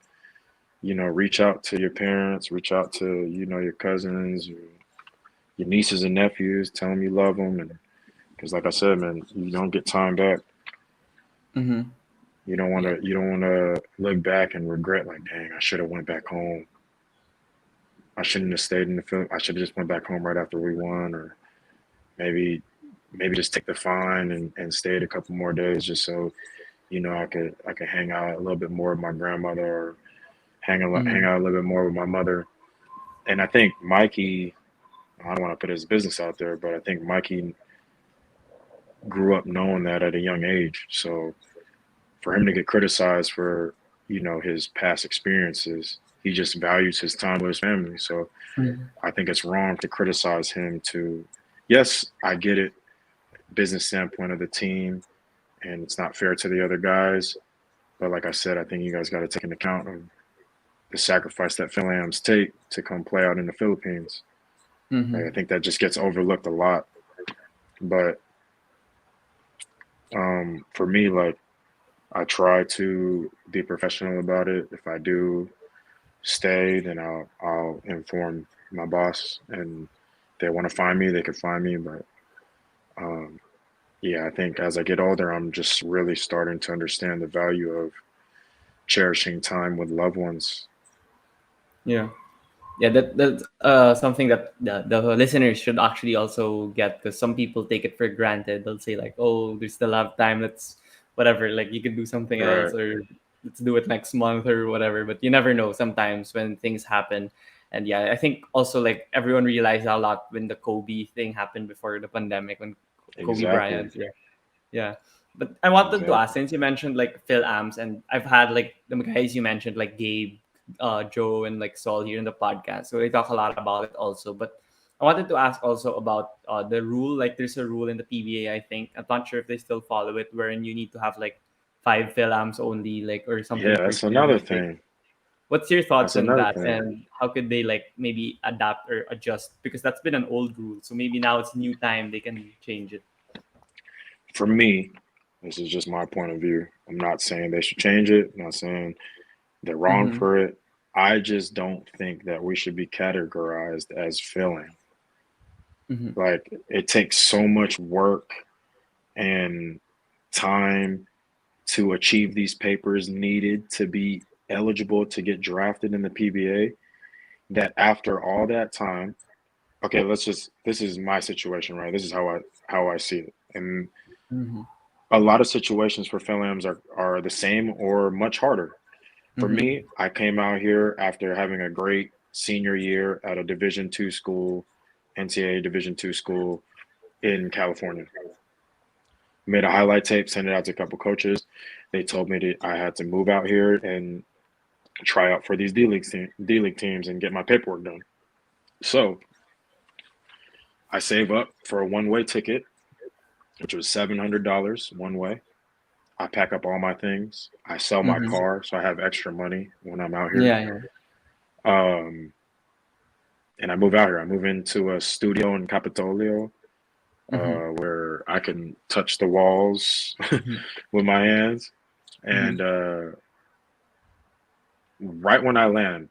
reach out to your parents, reach out to, your cousins, your nieces and nephews, tell them you love them. And because, like I said, man, you don't get time back. Mm-hmm. Yeah. You don't want to look back and regret, like, dang, I should have went back home. I shouldn't have stayed in the film. I should have just went back home right after we won, or maybe, just take the fine and stayed a couple more days just so I could hang out a little bit more with my grandmother, or hang Mm-hmm. out a little bit more with my mother. And I think Mikey, I don't want to put his business out there, but I think Mikey grew up knowing that at a young age. So for him to get criticized for, his past experiences, he just values his time with his family. So Mm-hmm. I think it's wrong to criticize him to, yes, I get it, business standpoint of the team, and it's not fair to the other guys. But like I said, I think you guys got to take into account of the sacrifice that Phil Lambs take to come play out in the Philippines. Like, I Mm-hmm. think that just gets overlooked a lot. But for me, like I try to be professional about it. If I do stay, then I'll inform my boss, and if they want to find me, they can find me. But um, yeah, I think as I get older, I'm just really starting to understand the value of cherishing time with loved ones. Yeah. Yeah, that's something that the listeners should actually also get, because some people take it for granted. They'll say like, oh, there's still have time, let's whatever, like you can do something else, Right. or let's do it next month or whatever. But you never know sometimes when things happen. And yeah, I think also like everyone realized a lot when the Kobe thing happened before the pandemic, when Kobe Exactly. Bryant. Yeah. Yeah. But I wanted to ask, Exactly. since you mentioned like Phil Amps, and I've had like the guys you mentioned, like Gabe, Joe, and like Saul here in the podcast. So they talk a lot about it also. But I wanted to ask also about the rule. Like there's a rule in the PBA, I think. I'm not sure if they still follow it, wherein you need to have like 5 Phil Amps only, like, or Yeah, something per that's team. another Like they, thing. what's your thoughts That's on another that, thing. and how could they like maybe adapt or adjust? Because that's been an old rule. So maybe now it's new time, they can change it. For me, this is just my point of view. I'm not saying they should change it. I'm not saying they're wrong Mm-hmm. for it. I just don't think that we should be categorized as failing. Mm-hmm. Like it takes so much work and time to achieve these papers needed to be eligible to get drafted in the PBA, that after all that time, okay, this is my situation, right? This is how I see it. And Mm-hmm. a lot of situations for Philams are the same or much harder. For Mm-hmm. me, I came out here after having a great senior year at a Division II school, NCAA Division II school in California. Made a highlight tape, sent it out to a couple coaches. They told me that I had to move out here and try out for these D League teams and get my paperwork done. So I save up for a one way ticket, which was $700 one way. I pack up all my things. I sell my Mm-hmm. car, so I have extra money when I'm out here. Yeah, yeah. Um, and I move out here. I move into a studio in Capitolio. Mm-hmm. where I can touch the walls Mm-hmm. with my hands. Mm-hmm. And right when I land,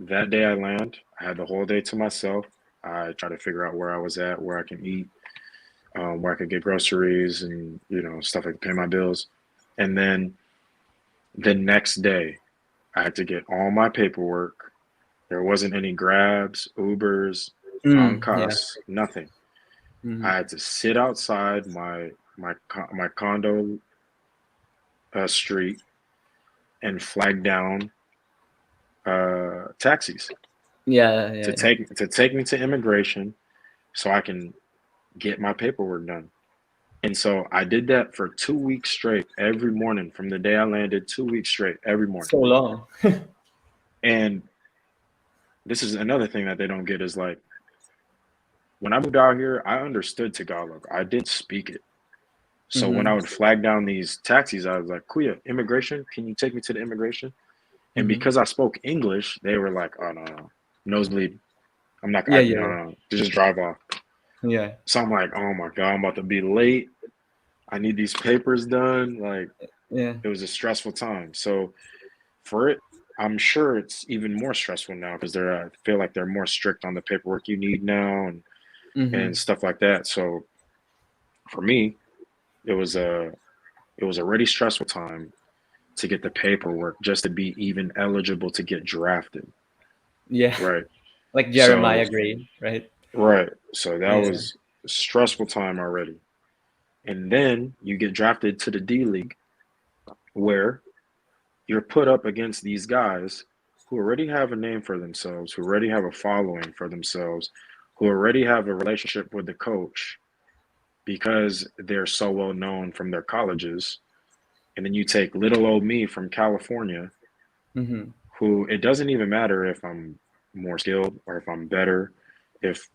that day I land, I had the whole day to myself. I try to figure out where I was at, where I can eat, where I could get groceries and, stuff like pay my bills. And then the next day, I had to get all my paperwork. There wasn't any Grabs, Ubers, Yeah. Ankas, nothing. Mm-hmm. I had to sit outside my condo street and flag down taxis Yeah. to Yeah. take me to immigration so I can get my paperwork done. And so I did that for 2 weeks straight, every morning from the day I landed, 2 weeks straight, every morning. So long. And this is another thing that they don't get is like when I moved out here, I understood Tagalog. I did speak it. So when I Mm-hmm. would flag down these taxis, I was like, Kuya, immigration, can you take me to the immigration? And Mm-hmm. because I spoke English, they were like, oh, no, no, nosebleed. I'm not, Yeah. no, Yeah. no, no, just drive off. Yeah. So I'm like, oh my God, I'm about to be late. I need these papers done. Like, Yeah. it was a stressful time. So for it, I'm sure it's even more stressful now because I feel like they're more strict on the paperwork you need now and Mm-hmm. stuff like that. So for me, it was it was already stressful time to get the paperwork just to be even eligible to get drafted. Yeah. Right. Like So Jeremiah Gray, right? right. So that Yeah. was a stressful time already. And then you get drafted to the D League where you're put up against these guys who already have a name for themselves, who already have a following for themselves, who already have a relationship with the coach because they're so well known from their colleges. And then you take little old me from California, Mm-hmm. who it doesn't even matter if I'm more skilled or if I'm better, if,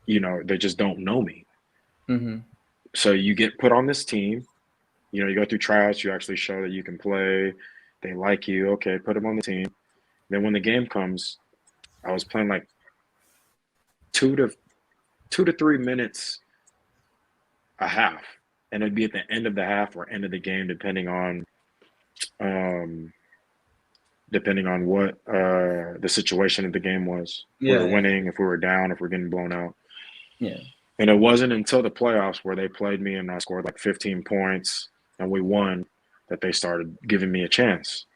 they just don't know me. Mm-hmm. So you get put on this team, you go through tryouts, you actually show that you can play, they like you, okay, put them on the team. Then when the game comes, I was playing like 2 to 3 minutes a half, and it'd be at the end of the half or end of the game, um, depending on what the situation of the game was. If we were Yeah. Yeah. winning, if we were down, if we're getting blown out. Yeah. And it wasn't until the playoffs where they played me and I scored like 15 points and we won that they started giving me a chance.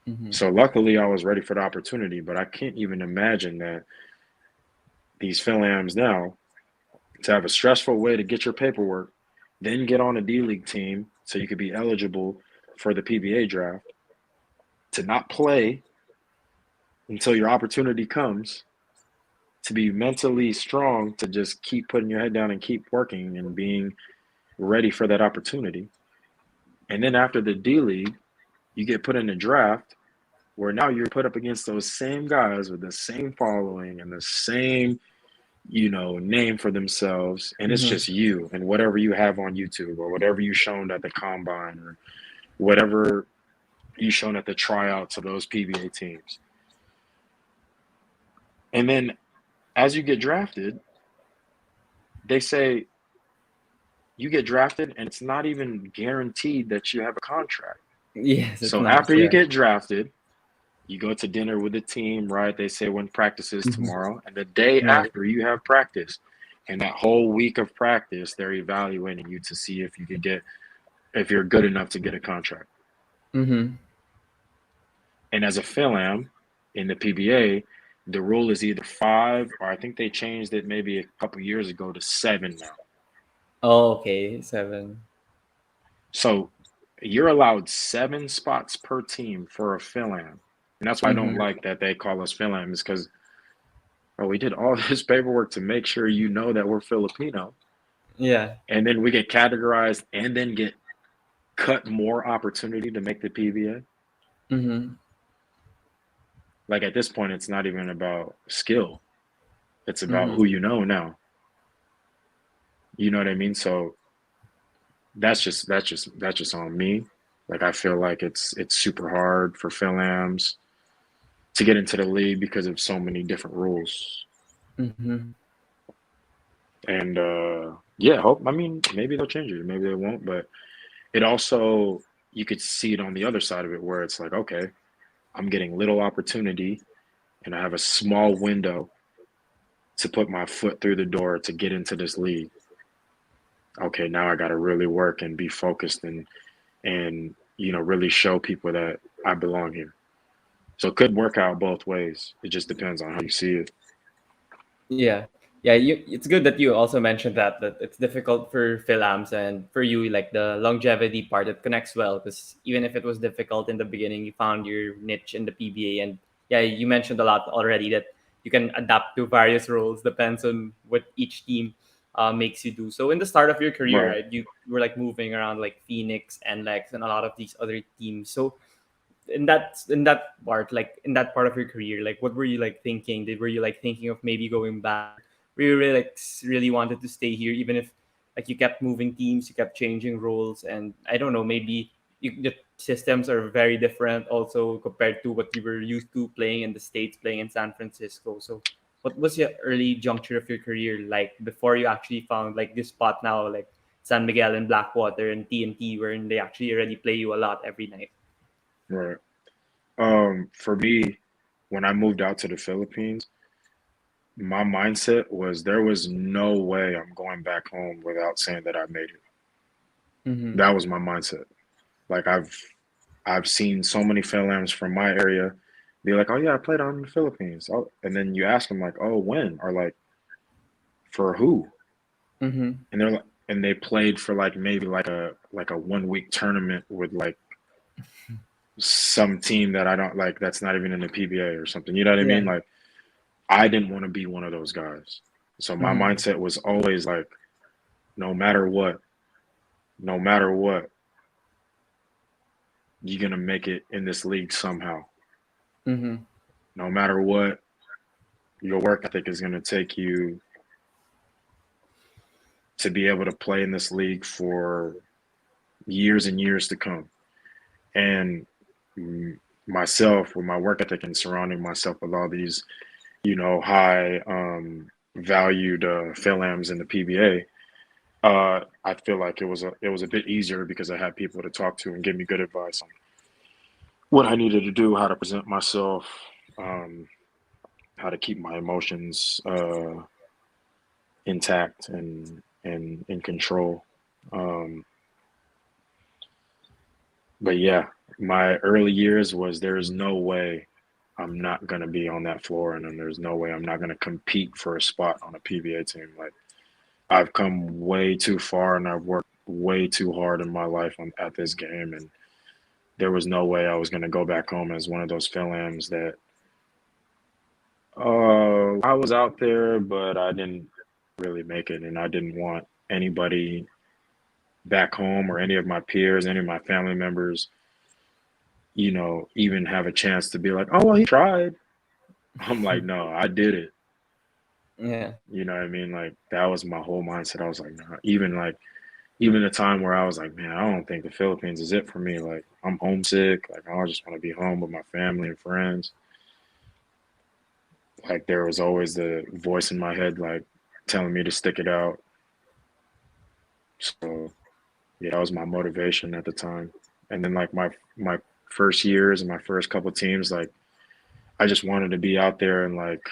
Mm-hmm. So luckily, I was ready for the opportunity, but I can't even imagine that these Philams now to have a stressful way to get your paperwork, then get on a D League team so you could be eligible for the PBA draft, to not play until your opportunity comes, to be mentally strong, to just keep putting your head down and keep working and being ready for that opportunity. And then after the D League, you get put in a draft where now you're put up against those same guys with the same following and the same name for themselves, and it's Mm-hmm. just you and whatever you have on YouTube or whatever you shown at the combine or whatever you shown at the tryouts of those PBA teams. And then as you get drafted, they say you get drafted and it's not even guaranteed that you have a contract. Yes, it's So not. after you Yeah. get drafted, you go to dinner with the team, right? They say when practice is Mm-hmm. tomorrow, and the day Yeah. after you have practice. And that whole week of practice, they're evaluating you to see if you could get if you're good enough to get a contract. Mm-hmm. And as a Philam in the PBA, the rule is either five, or I think they changed it maybe a couple years ago to seven now. Oh, okay. 7. So you're allowed 7 spots per team for a Philam. And that's why I don't Mm-hmm. like that they call us Philam, is because we did all this paperwork to make sure you know that we're Filipino. Yeah. And then we get categorized and then get cut more opportunity to make the PBA. Mm-hmm. Like at this point, it's not even about skill. It's about who Mm-hmm. you know now. You know what I mean? So that's just on me. Like I feel like it's super hard for Philams to get into the league because of so many different rules. Mm-hmm. And yeah, hope. I mean, maybe they'll change it, maybe they won't. But it also, you could see it on the other side of it, where it's like, okay, I'm getting little opportunity, and I have a small window to put my foot through the door to get into this league. Okay, now I got to really work and be focused, and really show people that I belong here. So it could work out both ways. It just depends on how you see it. Yeah. Yeah, it's good that you also mentioned that it's difficult for Philams, and for you, like the longevity part, it connects well because even if it was difficult in the beginning, you found your niche in the PBA. And yeah, you mentioned a lot already that you can adapt to various roles, depends on what each team makes you do. So in the start of your career, Right. right, you were like moving around like Phoenix and Lex and a lot of these other teams. So in that part, like in that part of your career, like what were you like thinking? Were you like thinking of maybe going back, or were you really like really wanted to stay here, even if like you kept moving teams, you kept changing roles, and I don't know, maybe the systems are very different also compared to what you were used to playing in the States, playing in San Francisco. So what was your early juncture of your career like before you actually found like this spot now, like San Miguel and Blackwater and TNT, wherein they actually already play you a lot every night? Right. For me, when I moved out to the Philippines, my mindset was there was no way I'm going back home without saying that I made it. Mm-hmm. That was my mindset. Like I've seen so many Philams from my area be like, "Oh yeah, I played out in the Philippines." Oh, and then you ask them like, "Oh, when?" Or like, "For who?" Mm-hmm. And they're like, and they played for like maybe like a 1 week tournament with like some team that I don't like, that's not even in the PBA or something. You know what I mean? Yeah. Like I didn't want to be one of those guys. So my Mm-hmm. mindset was always like, no matter what, no matter what, you're gonna make it in this league somehow. Mm-hmm. No matter what, your work ethic is gonna take you to be able to play in this league for years and years to come. And myself, with my work ethic and surrounding myself with all these, high valued Philams in the PBA, I feel like it was a bit easier because I had people to talk to and give me good advice on what I needed to do, how to present myself, um, how to keep my emotions intact and in control. Um, but yeah, my early years was there's no way I'm not gonna be on that floor, and then there's no way I'm not gonna compete for a spot on a PBA team. Like I've come way too far, and I've worked way too hard in my life at this game, and there was no way I was gonna go back home as one of those Philams that I was out there, but I didn't really make it, and I didn't want anybody back home or any of my peers, any of my family members, even have a chance to be like, "Oh, well, he tried." I'm like, "No, I did it." Yeah. You know what I mean? Like that was my whole mindset. I was like, "No." Even the time where I was like, "Man, I don't think the Philippines is it for me." Like I'm homesick. Like I just want to be home with my family and friends. Like there was always the voice in my head, like telling me to stick it out. So yeah, that was my motivation at the time. And then like my first years and my first couple teams, like I just wanted to be out there and like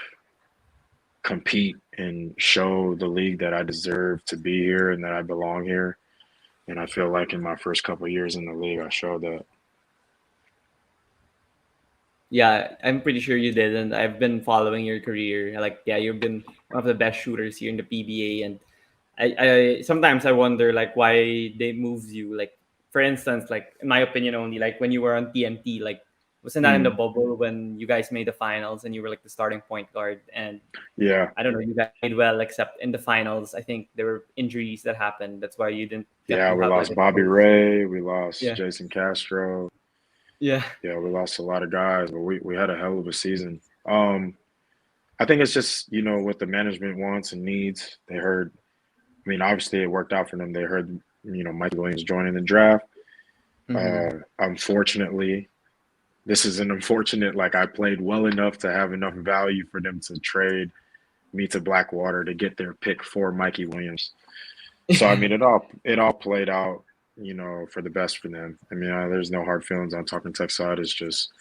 compete and show the league that I deserve to be here and that I belong here. And I feel like in my first couple years in the league, I showed that. Yeah, I'm pretty sure you did, and I've been following your career. Like, yeah, you've been one of the best shooters here in the PBA, and I sometimes I wonder like why they moves you. Like, for instance, like in my opinion only, like when you were on TNT, like wasn't that in the Mm, bubble when you guys made the finals and you were like the starting point guard? And yeah, I don't know, you guys played well, except in the finals. I think there were injuries that happened. That's why you didn't get yeah. to We have like lost a Bobby close. Ray, we lost Yeah, Jason Castro. yeah. Yeah, we lost a lot of guys, but we had a hell of a season. I think it's just what the management wants and needs. They heard. I mean, obviously it worked out for them. They heard Mike Williams joining the draft. Mm-hmm. Unfortunately, this is an unfortunate. Like I played well enough to have enough value for them to trade me to Blackwater to get their pick for Mikey Williams. So I mean, it all played out, for the best for them. I mean, there's no hard feelings on Talking Tech side. It's just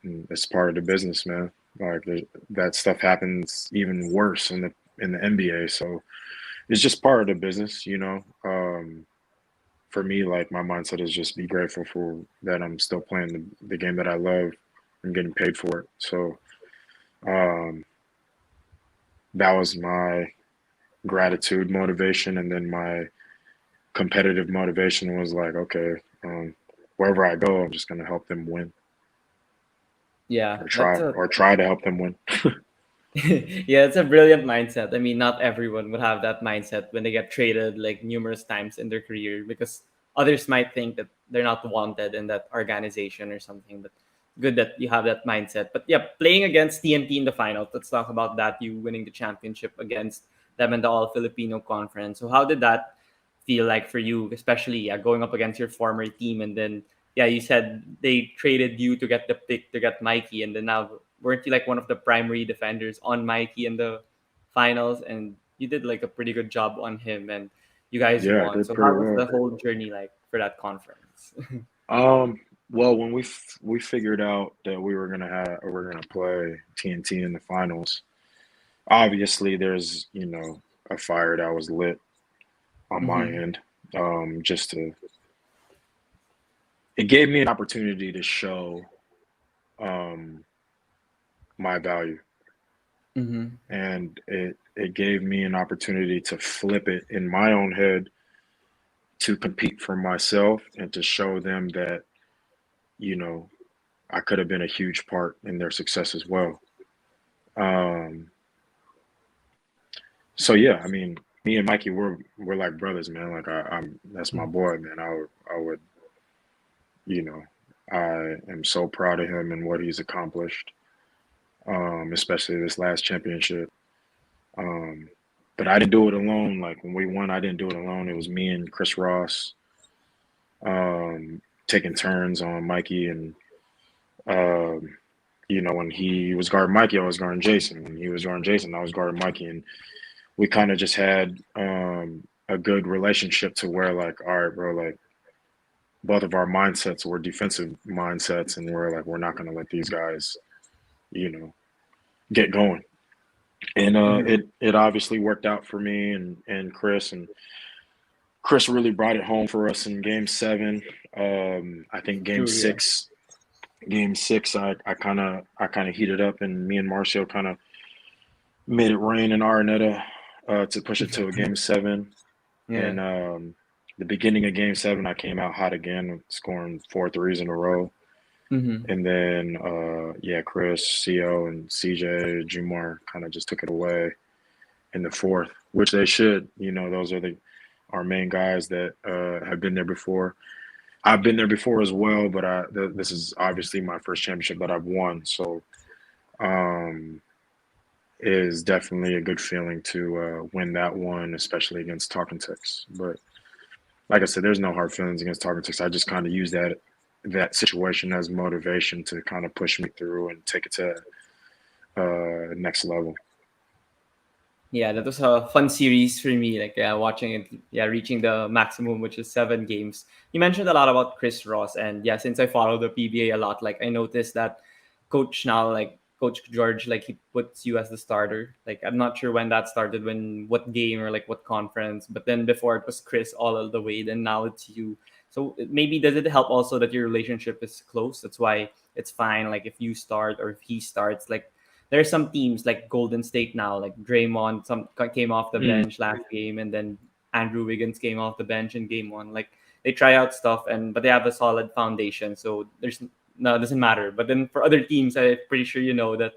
it's part of the business, man. Like that stuff happens even worse in the NBA. So it's just part of the business. For me, like my mindset is just be grateful for that I'm still playing the game that I love and getting paid for it. So um, that was my gratitude motivation, and then my competitive motivation was like, okay, wherever I go, I'm just gonna help them win Yeah, or that's try a or try to help them win. yeah, it's a brilliant mindset. I mean, not everyone would have that mindset when they get traded like numerous times in their career because others might think that they're not wanted in that organization or something. But good that you have that mindset. But yeah, playing against TNT in the finals. Let's talk about that. You winning the championship against them in the All Filipino Conference. So how did that feel like for you, especially going up against your former team, and then yeah, you said they traded you to get the pick to get Mikey, and then now weren't you like one of the primary defenders on Mikey in the finals, and you did like a pretty good job on him, and you guys Yeah, I won. did So pretty how was well. the whole journey like for that conference? Well, when we figured out that we're gonna play TNT in the finals, obviously there's a fire that was lit on my Mm-hmm. end. Just to It gave me an opportunity to show um my value, Mm-hmm. and it gave me an opportunity to flip it in my own head to compete for myself and to show them that you know I could have been a huge part in their success as well. Um, so yeah, I mean, me and Mikey, we're like brothers, man. Like I'm that's my boy, man. I would you know I am so proud of him and what he's accomplished, especially this last championship. Um, but I didn't do it alone. Like when we won, I didn't do it alone. It was me and Chris Ross, taking turns on Mikey, and um, when he was guarding Mikey, I was guarding Jason. When he was guarding Jason, I was guarding Mikey, and we kind of just had a good relationship to where like, all right, bro, like both of our mindsets were defensive mindsets, and we're like, we're not gonna let these guys, you know, get going. And Mm-hmm. it obviously worked out for me and Chris, and Chris really brought it home for us in Game 7. I think Game True, yeah. 6, Game 6, I kind of heated up, and me and Marcio kind of made it rain in Araneta to push it to a Game 7. Yeah. And the beginning of Game 7, I came out hot again, scoring four threes in a row. Mm-hmm. And then, yeah, Chris, Co, and CJ, Jumar kind of just took it away in the fourth, which they should. Those are our main guys that have been there before. I've been there before as well, but this is obviously my first championship that I've won. So um, it is definitely a good feeling to win that one, especially against Talking Ticks. But like I said, there's no hard feelings against Talking Ticks. I just kind of use that situation as motivation to kind of push me through and take it to next level. Yeah, that was a fun series for me. Like, yeah, watching it, yeah, reaching the maximum, which is 7 games. You mentioned a lot about Chris Ross, and yeah, since I follow the PBA a lot, like I noticed that Coach now, like Coach George, like he puts you as the starter. Like I'm not sure when that started, when what game or like what conference, but then before it was Chris all of the way, then now it's you. So maybe does it help also that your relationship is close? That's why it's fine. Like if you start or if he starts, like there are some teams like Golden State now, like Draymond, some came off the Mm, bench last game, and then Andrew Wiggins came off the bench in game one. Like they try out stuff, and but they have a solid foundation, so there's no, it doesn't matter. But then for other teams, I'm pretty sure you know that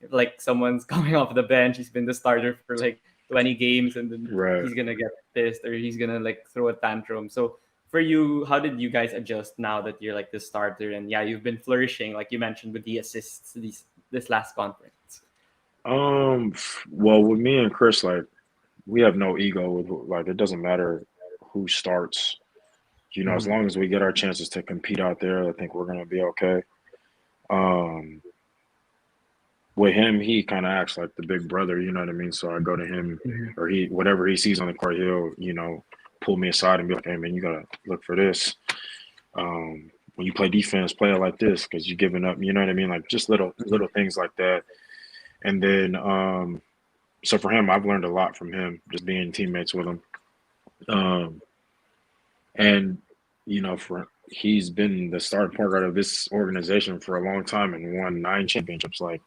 if like someone's coming off the bench, he's been the starter for like 20 games, and then right. he's gonna get pissed or he's gonna like throw a tantrum. So for you, how did you guys adjust now that you're like the starter and yeah, you've been flourishing like you mentioned with the assists this last conference? Well, with me and Chris, like we have no ego. Like it doesn't matter who starts. As Mm-hmm. long as we get our chances to compete out there, I think we're gonna be okay. Um, with him, he kind of acts like the big brother, you know what I mean? So I go to him, Mhm. or he whatever he sees on the court, he'll pull me aside and be like, "Hey man, you gotta look for this. When you play defense, play it like this because you're giving up." You know what I mean? Like just little things like that. And then so for him, I've learned a lot from him just being teammates with him. Um, and for he's been the starting point guard of this organization for a long time and won 9 championships. Like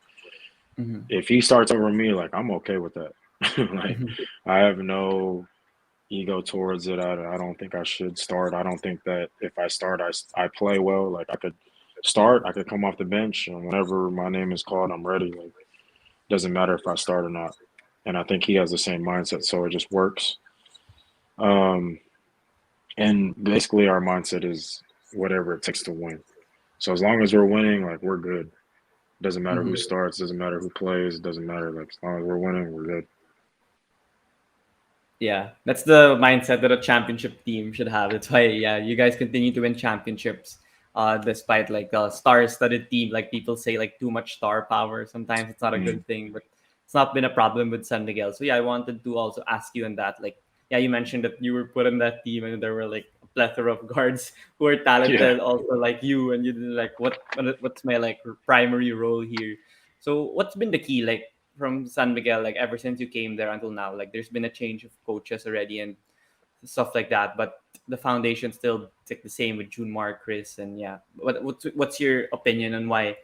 Mhm. if he starts over me, like I'm okay with that. Like Mhm. I have no ego towards it. I don't think I should start. I don't think that if I start, I play well. Like I could start, I could come off the bench, and whenever my name is called, I'm ready. Like doesn't matter if I start or not. And I think he has the same mindset, so it just works. Um, and basically, our mindset is whatever it takes to win. So as long as we're winning, like we're good. Doesn't matter who Mhm. starts, doesn't matter who plays, doesn't matter. Like as long as we're winning, we're good. Yeah, that's the mindset that a championship team should have. That's why, yeah, you guys continue to win championships, despite like a star-studded team. Like people say, like too much star power. Sometimes it's not a Mm. good thing, but it's not been a problem with San Miguel. So yeah, I wanted to also ask you on that. Like, yeah, you mentioned that you were put in that team, and there were like a plethora of guards who were Yeah. talented, also like you, and you did like what's my like primary role here. So what's been the key? Like from San Miguel, like ever since you came there until now, like there's been a change of coaches already and stuff like that, but the foundation still like the same with Junmar, Chris, and yeah. What's your opinion on why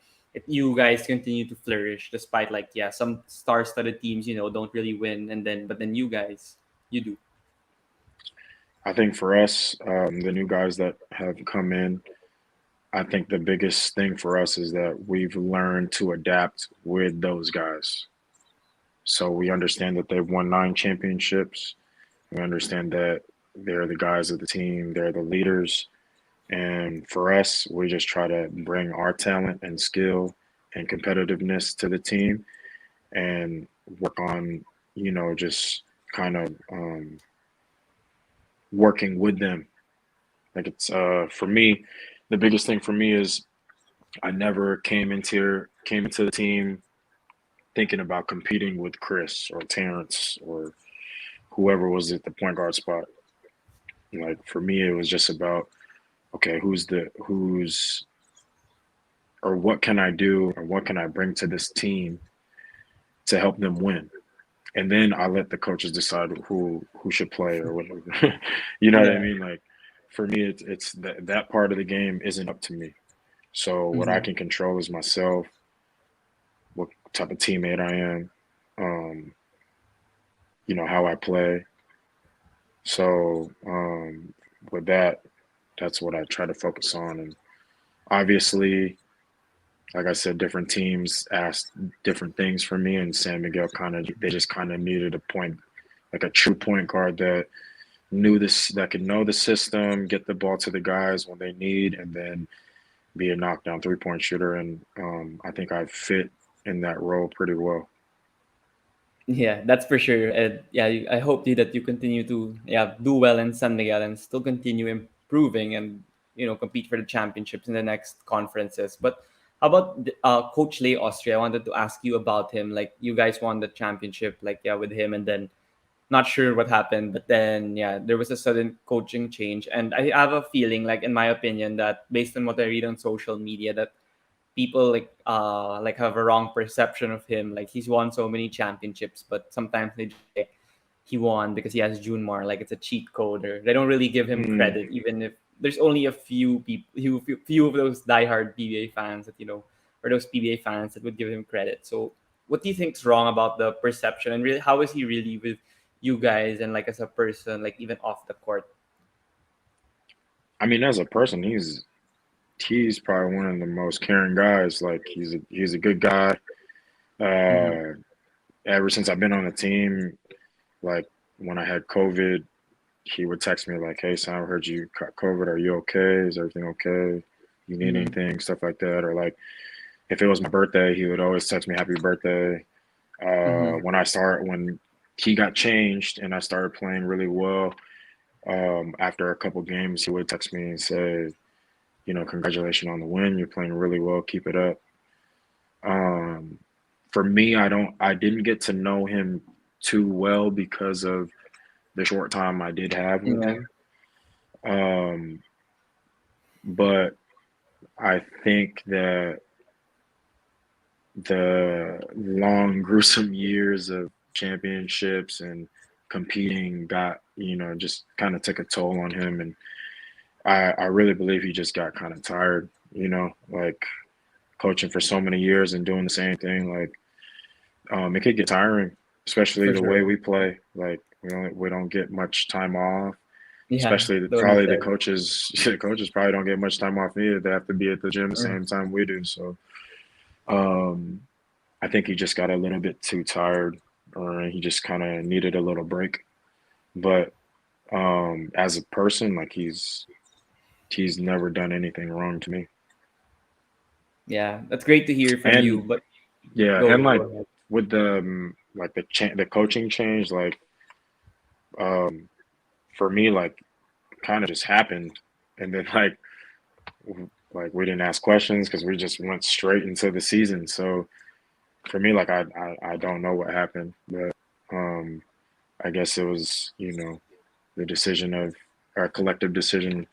you guys continue to flourish despite like yeah some star-studded teams don't really win, and then but then you guys you do. I think for us, the new guys that have come in, I think the biggest thing for us is that we've learned to adapt with those guys. So we understand that they've won 9 championships. We understand that they're the guys of the team, they're the leaders. And for us, we just try to bring our talent and skill and competitiveness to the team and work on, just kind of working with them. Like it's for me, the biggest thing for me is I never came into the team thinking about competing with Chris or Terrence or whoever was at the point guard spot. Like for me, it was just about okay, who's or what can I do or what can I bring to this team to help them win, and then I let the coaches decide who should play or whatever. You know what I Yeah. mean? Like for me, it's that part of the game isn't up to me. So what I Mm-hmm. can control is myself, what type of teammate I am, um, how I play. So with that, that's what I try to focus on. And obviously, like I said, different teams asked different things from me, and San Miguel they just kind of needed a point, like a true point guard that knew this, that could know the system, get the ball to the guys when they need, and then be a knockdown 3-point shooter. And I think I fit in that role pretty well. Yeah, that's for sure. And yeah, I hope that you continue to do well in San Miguel and still continue improving and compete for the championships in the next conferences. But how about Coach Lay Austria? I wanted to ask you about him. Like you guys won the championship, like yeah, with him, and then not sure what happened, but then yeah, there was a sudden coaching change, and I have a feeling, like in my opinion, that based on what I read on social media, that people like have a wrong perception of him. Like he's won so many championships, but sometimes they just say he won because he has Junmar, like it's a cheat code, or they don't really give him Mm. credit, even if there's only a few people, few of those diehard PBA fans that or those PBA fans that would give him credit. So, what do you think's wrong about the perception, and really, how is he really with you guys, and like as a person, like even off the court? I mean, as a person, he's probably one of the most caring guys. Like he's a good guy. Mm-hmm. Uh, Ever since I've been on the team, like when I had COVID, he would text me like, "Hey, son, I heard you caught COVID. Are you okay? Is everything okay? You need Mm-hmm. anything? Stuff like that." Or like if it was my birthday, he would always text me "Happy birthday." Mm-hmm. When he got changed and I started playing really well, after a couple games, he would text me and say, "Congratulations on the win. You're playing really well. Keep it up." Um, for me, I didn't get to know him too well because of the short time I did have with Yeah. him. Um, but I think that the long, gruesome years of championships and competing got, just kind of took a toll on him. And I really believe he just got kind of tired, like coaching for so many years and doing the same thing. Like, it could get tiring, especially For the way sure. we play. Like, we don't get much time off. Yeah. Especially Totally probably the said. coaches. The coaches probably don't get much time off either. They have to be at the gym the Uh, same time we do. So, um, I think he just got a little bit too tired, or he just kind of needed a little break. But as a person, like he's never done anything wrong to me. yeah. That's great to hear from you. And But yeah, go and go like ahead. with the the coaching change, like for me, like kind of just happened, and then like we didn't ask questions because we just went straight into the season. So for me, like I don't know what happened, but um I guess it was the decision of our collective decision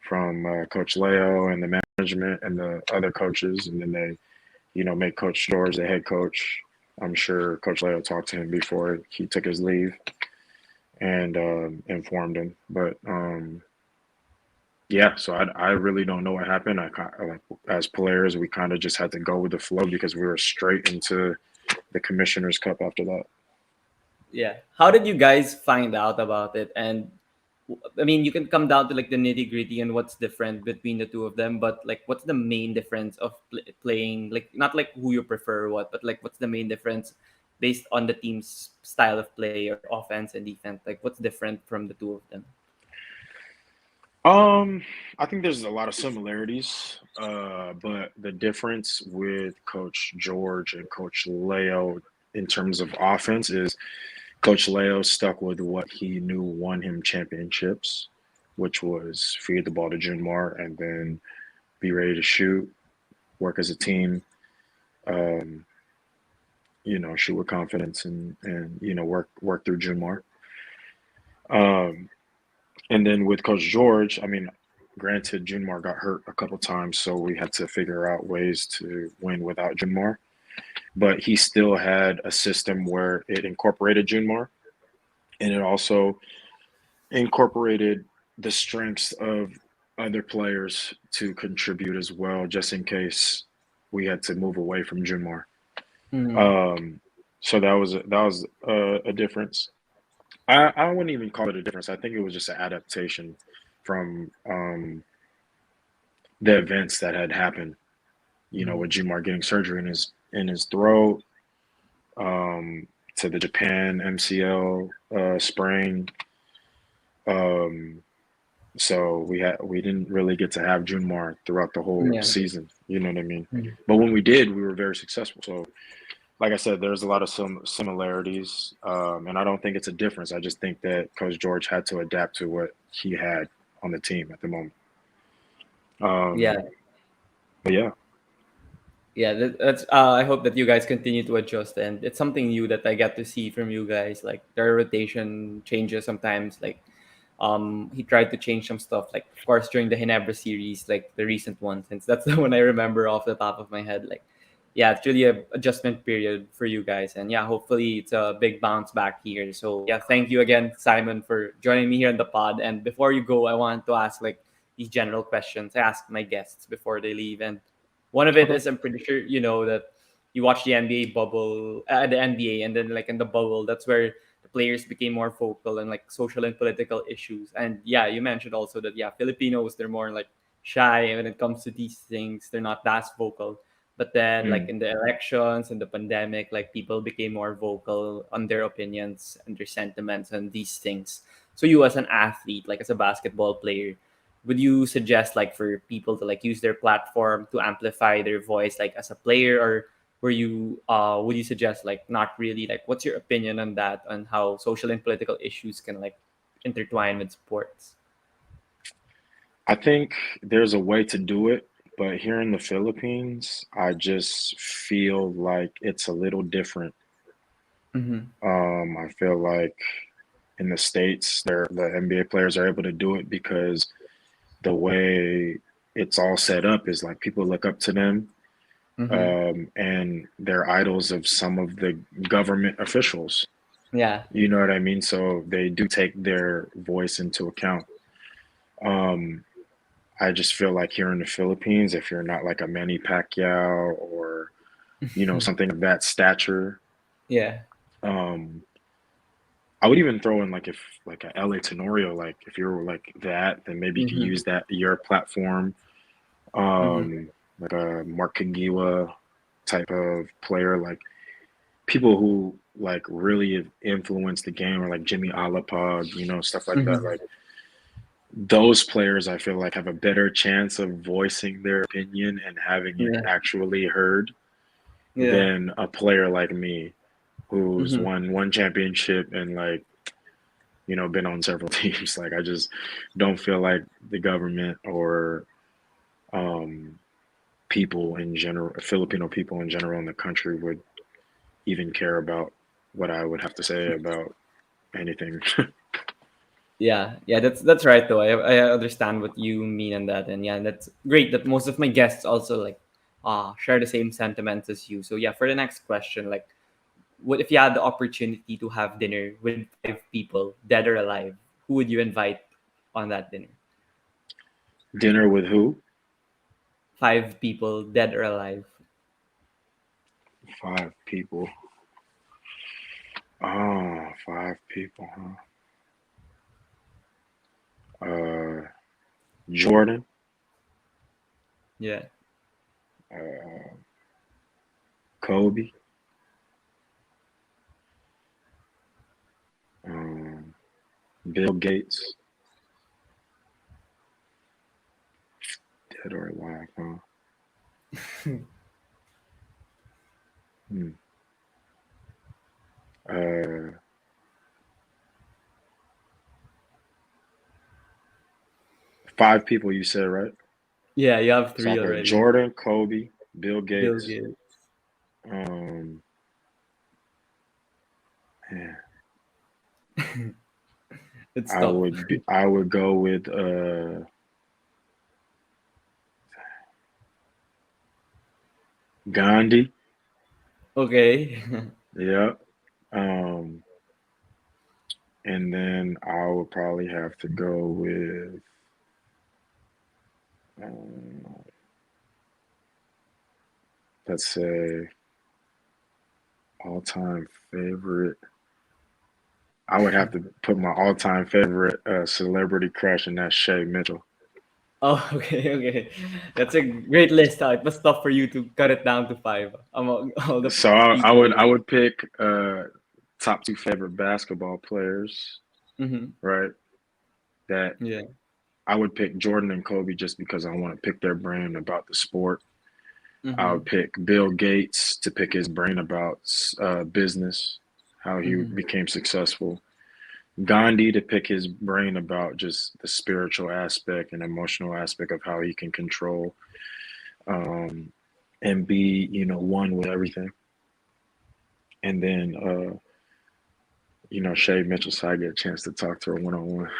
from Coach Leo and the management and the other coaches, and then they make Coach George the head coach. I'm sure Coach Leo talked to him before he took his leave and informed him, but yeah, so I really don't know what happened. Like as players, we kind of just had to go with the flow because we were straight into the Commissioner's Cup after that. Yeah. How did you guys find out about it? And I mean, you can come down to like the nitty gritty and what's different between the two of them, but like, what's the main difference of playing? Like, not like who you prefer, or what, but like, what's the main difference based on the team's style of play or offense and defense? Like, what's different from the two of them? Um, I think there's a lot of similarities, but the difference with Coach George and Coach Leo in terms of offense is Coach Leo stuck with what he knew won him championships, which was feed the ball to Junmar and then be ready to shoot, work as a team, um, shoot with confidence and work through Junmar. Um, and then with Coach George, I mean, granted, Junmar got hurt a couple times, so we had to figure out ways to win without Junmar. But he still had a system where it incorporated Junmar, and it also incorporated the strengths of other players to contribute as well, just in case we had to move away from Junmar. Mm, Um, so that was a difference. I wouldn't even call it a difference. I think it was just an adaptation from the events that had happened. mm, With Junmar getting surgery in his throat, to the Japan MCL sprain. Um, So we didn't really get to have Junmar throughout the whole yeah. season. You know what I mean? Mm. But when we did, we were very successful. So, like I said, there's a lot of some similarities, and I don't think it's a difference. I just think that Coach George had to adapt to what he had on the team at the moment. Yeah. But yeah, Yeah, that's. I hope that you guys continue to adjust, and it's something new that I get to see from you guys. Like their rotation changes sometimes. Like, he tried to change some stuff. Like, of course, during the Ginebra series, like the recent one, since that's the one I remember off the top of my head. Like, yeah, it's really a adjustment period for you guys, and yeah, hopefully it's a big bounce back here. So yeah, thank you again, Simon, for joining me here in the pod. And before you go, I want to ask like these general questions I ask my guests before they leave, and one of it okay. is I'm pretty sure you know that you watch the NBA bubble, the NBA, and then like in the bubble, that's where the players became more vocal and like social and political issues. And yeah, you mentioned also that yeah, Filipinos they're more like shy when it comes to these things. They're not that vocal. But then like Mm. in the elections and the pandemic, like people became more vocal on their opinions and their sentiments and these things. So you as an athlete, like as a basketball player, would you suggest like for people to like use their platform to amplify their voice like as a player, or were you would you suggest like not really, like what's your opinion on that, on how social and political issues can like intertwine with sports? I think there's a way to do it, But here in the Philippines, I just feel like it's a little different. Mm-hmm. I feel like in the States, the NBA players are able to do it because the way it's all set up is like people look up to them, Mm-hmm. and they're idols of some of the government officials. Yeah. You know what I mean? So they do take their voice into account. Um, I just feel like here in the Philippines, if you're not like a Manny Pacquiao or something of that stature, Yeah. um, I would even throw in like if like a LA Tenorio, like if you're like that, then maybe you could Mm-hmm. use that your platform. Mm-hmm. Like a Mark Kagiwa type of player, like people who like really have influenced the game, or like Jimmy Alapog, stuff like that. Mm-hmm. Like those players, I feel like have a better chance of voicing their opinion and having it Yeah. actually heard Yeah. than a player like me who's Mm-hmm. won one championship and like been on several teams. Like I just don't feel like the government or um, people in general, Filipino people in general in the country would even care about what I would have to say about anything. Yeah, yeah, that's right though. I understand what you mean on that, and yeah, that's great that most of my guests also like share the same sentiments as you. So yeah, for the next question, like, what if you had the opportunity to have dinner with 5 people, dead or alive? Who would you invite on that dinner? Dinner with who? 5 people, dead or alive. 5 people. Oh, 5 people, huh? Uh, Jordan, Yeah. uh, Kobe, um, Bill Gates, dead or alive, huh? Hmm. Uh, 5 people you said, right? Yeah, you have So I'll three go already. Jordan, Kobe, Bill Bill Gates. Gates. Um, man, It's tough. I would go with Gandhi. Okay. Yeah. Um, and then I would probably have to go with um, let's say all-time favorite. I would have to put my all-time favorite celebrity crush, and that's Shay Mitchell. Oh, okay, okay. That's a great list. It was tough for you to cut it down to 5 among all the So people. I would pick top 2 favorite basketball players, Mm-hmm. right? That Yeah. I would pick Jordan and Kobe just because I want to pick their brain about the sport. I Mm-hmm. would pick Bill Gates to pick his brain about business, how he Mm-hmm. became successful. Gandhi to pick his brain about just the spiritual aspect and emotional aspect of how he can control um, and be, one with everything. And then, Shay Mitchell, so I get a chance to talk to her one on one.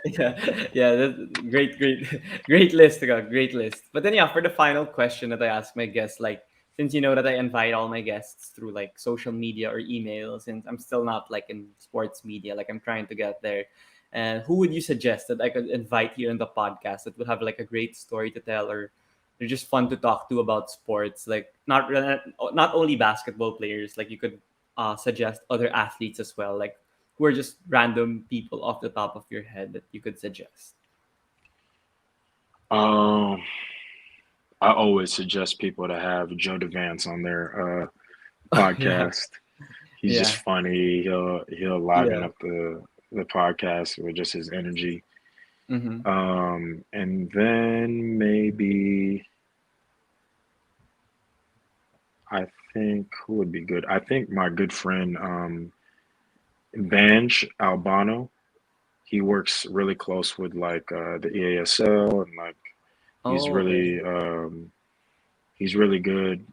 Yeah, yeah, that's great, great, great list, great list. But then, yeah, for the final question that I ask my guests, like, since you know that I invite all my guests through like social media or email, since I'm still not like in sports media, like I'm trying to get there. And who would you suggest that I could invite here in the podcast that would have like a great story to tell, or they're just fun to talk to about sports, like not only basketball players, like you could suggest other athletes as well, like who are just random people off the top of your head that you could suggest? Um, I always suggest people to have Joe Devance on their Yeah, podcast. He's just yeah, funny. He'll liven yeah. up the podcast with just his energy. Mm-hmm. And then maybe I think who would be good? I think my good friend Vange Albano. He works really close with like the EASL and like He's Oh, okay. really he's really good.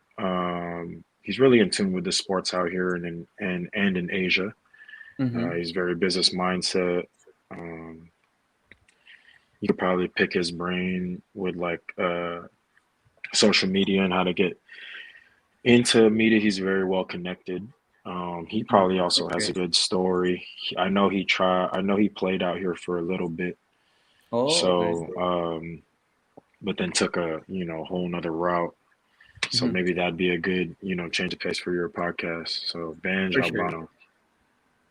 He's really in tune with the sports out here and in Asia. Mm-hmm. He's very business mindset. Um, you could probably pick his brain with like social media and how to get into media. He's very well connected. He probably also That's has a great. good story. I know he tried. I know he played out here for a little bit. Oh, okay. So, but then took a whole nother route. So Mm-hmm. maybe that'd be a good change of pace for your podcast. So Banj For sure. Albano.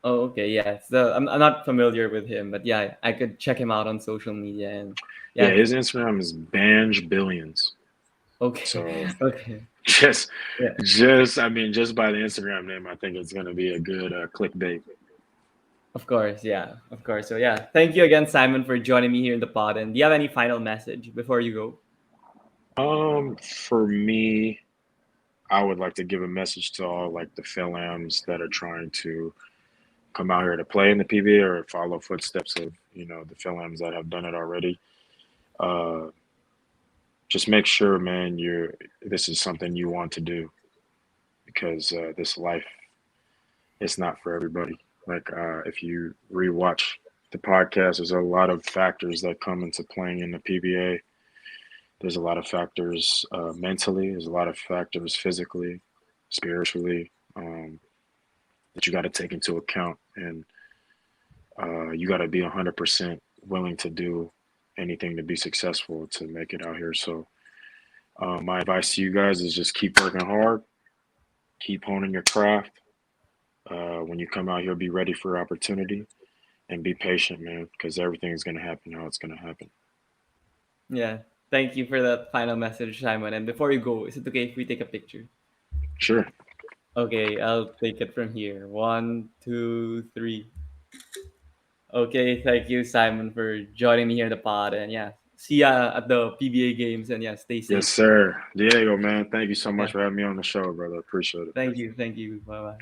Oh, okay. Yeah. So I'm not familiar with him, but yeah, I could check him out on social media and Yeah, yeah. his Instagram is Banj Billions. Okay. So Okay. just Yeah. I mean just by the Instagram name, I think it's gonna be a good clickbait. Of course. Yeah. Of course. So yeah, thank you again, Simon, for joining me here in the pod. And do you have any final message before you go? For me, I would like to give a message to all like the Philams that are trying to come out here to play in the PBA or follow footsteps of the Philams that have done it already. Uh, just make sure, man, this is something you want to do because this life is not for everybody. Like if you rewatch the podcast, there's a lot of factors that come into playing in the PBA. There's a lot of factors mentally. There's a lot of factors physically, spiritually that you got to take into account, and you got to be 100% willing to do anything to be successful to make it out here. So my advice to you guys is just keep working hard, keep honing your craft. When you come out here, be ready for opportunity and be patient, man, because everything's gonna happen how it's gonna happen. Yeah. Thank you for that final message, Simon. And before you go, is it okay if we take a picture? Sure. Okay, I'll take it from here. One, two, three. Okay, thank you, Simon, for joining me here in the pod. And yeah, see ya at the PBA games. And yeah, stay Yes, safe. sir. Diego, man, thank you so much Yeah, for having me on the show, brother. Appreciate it. thank you. Thank you. Bye bye.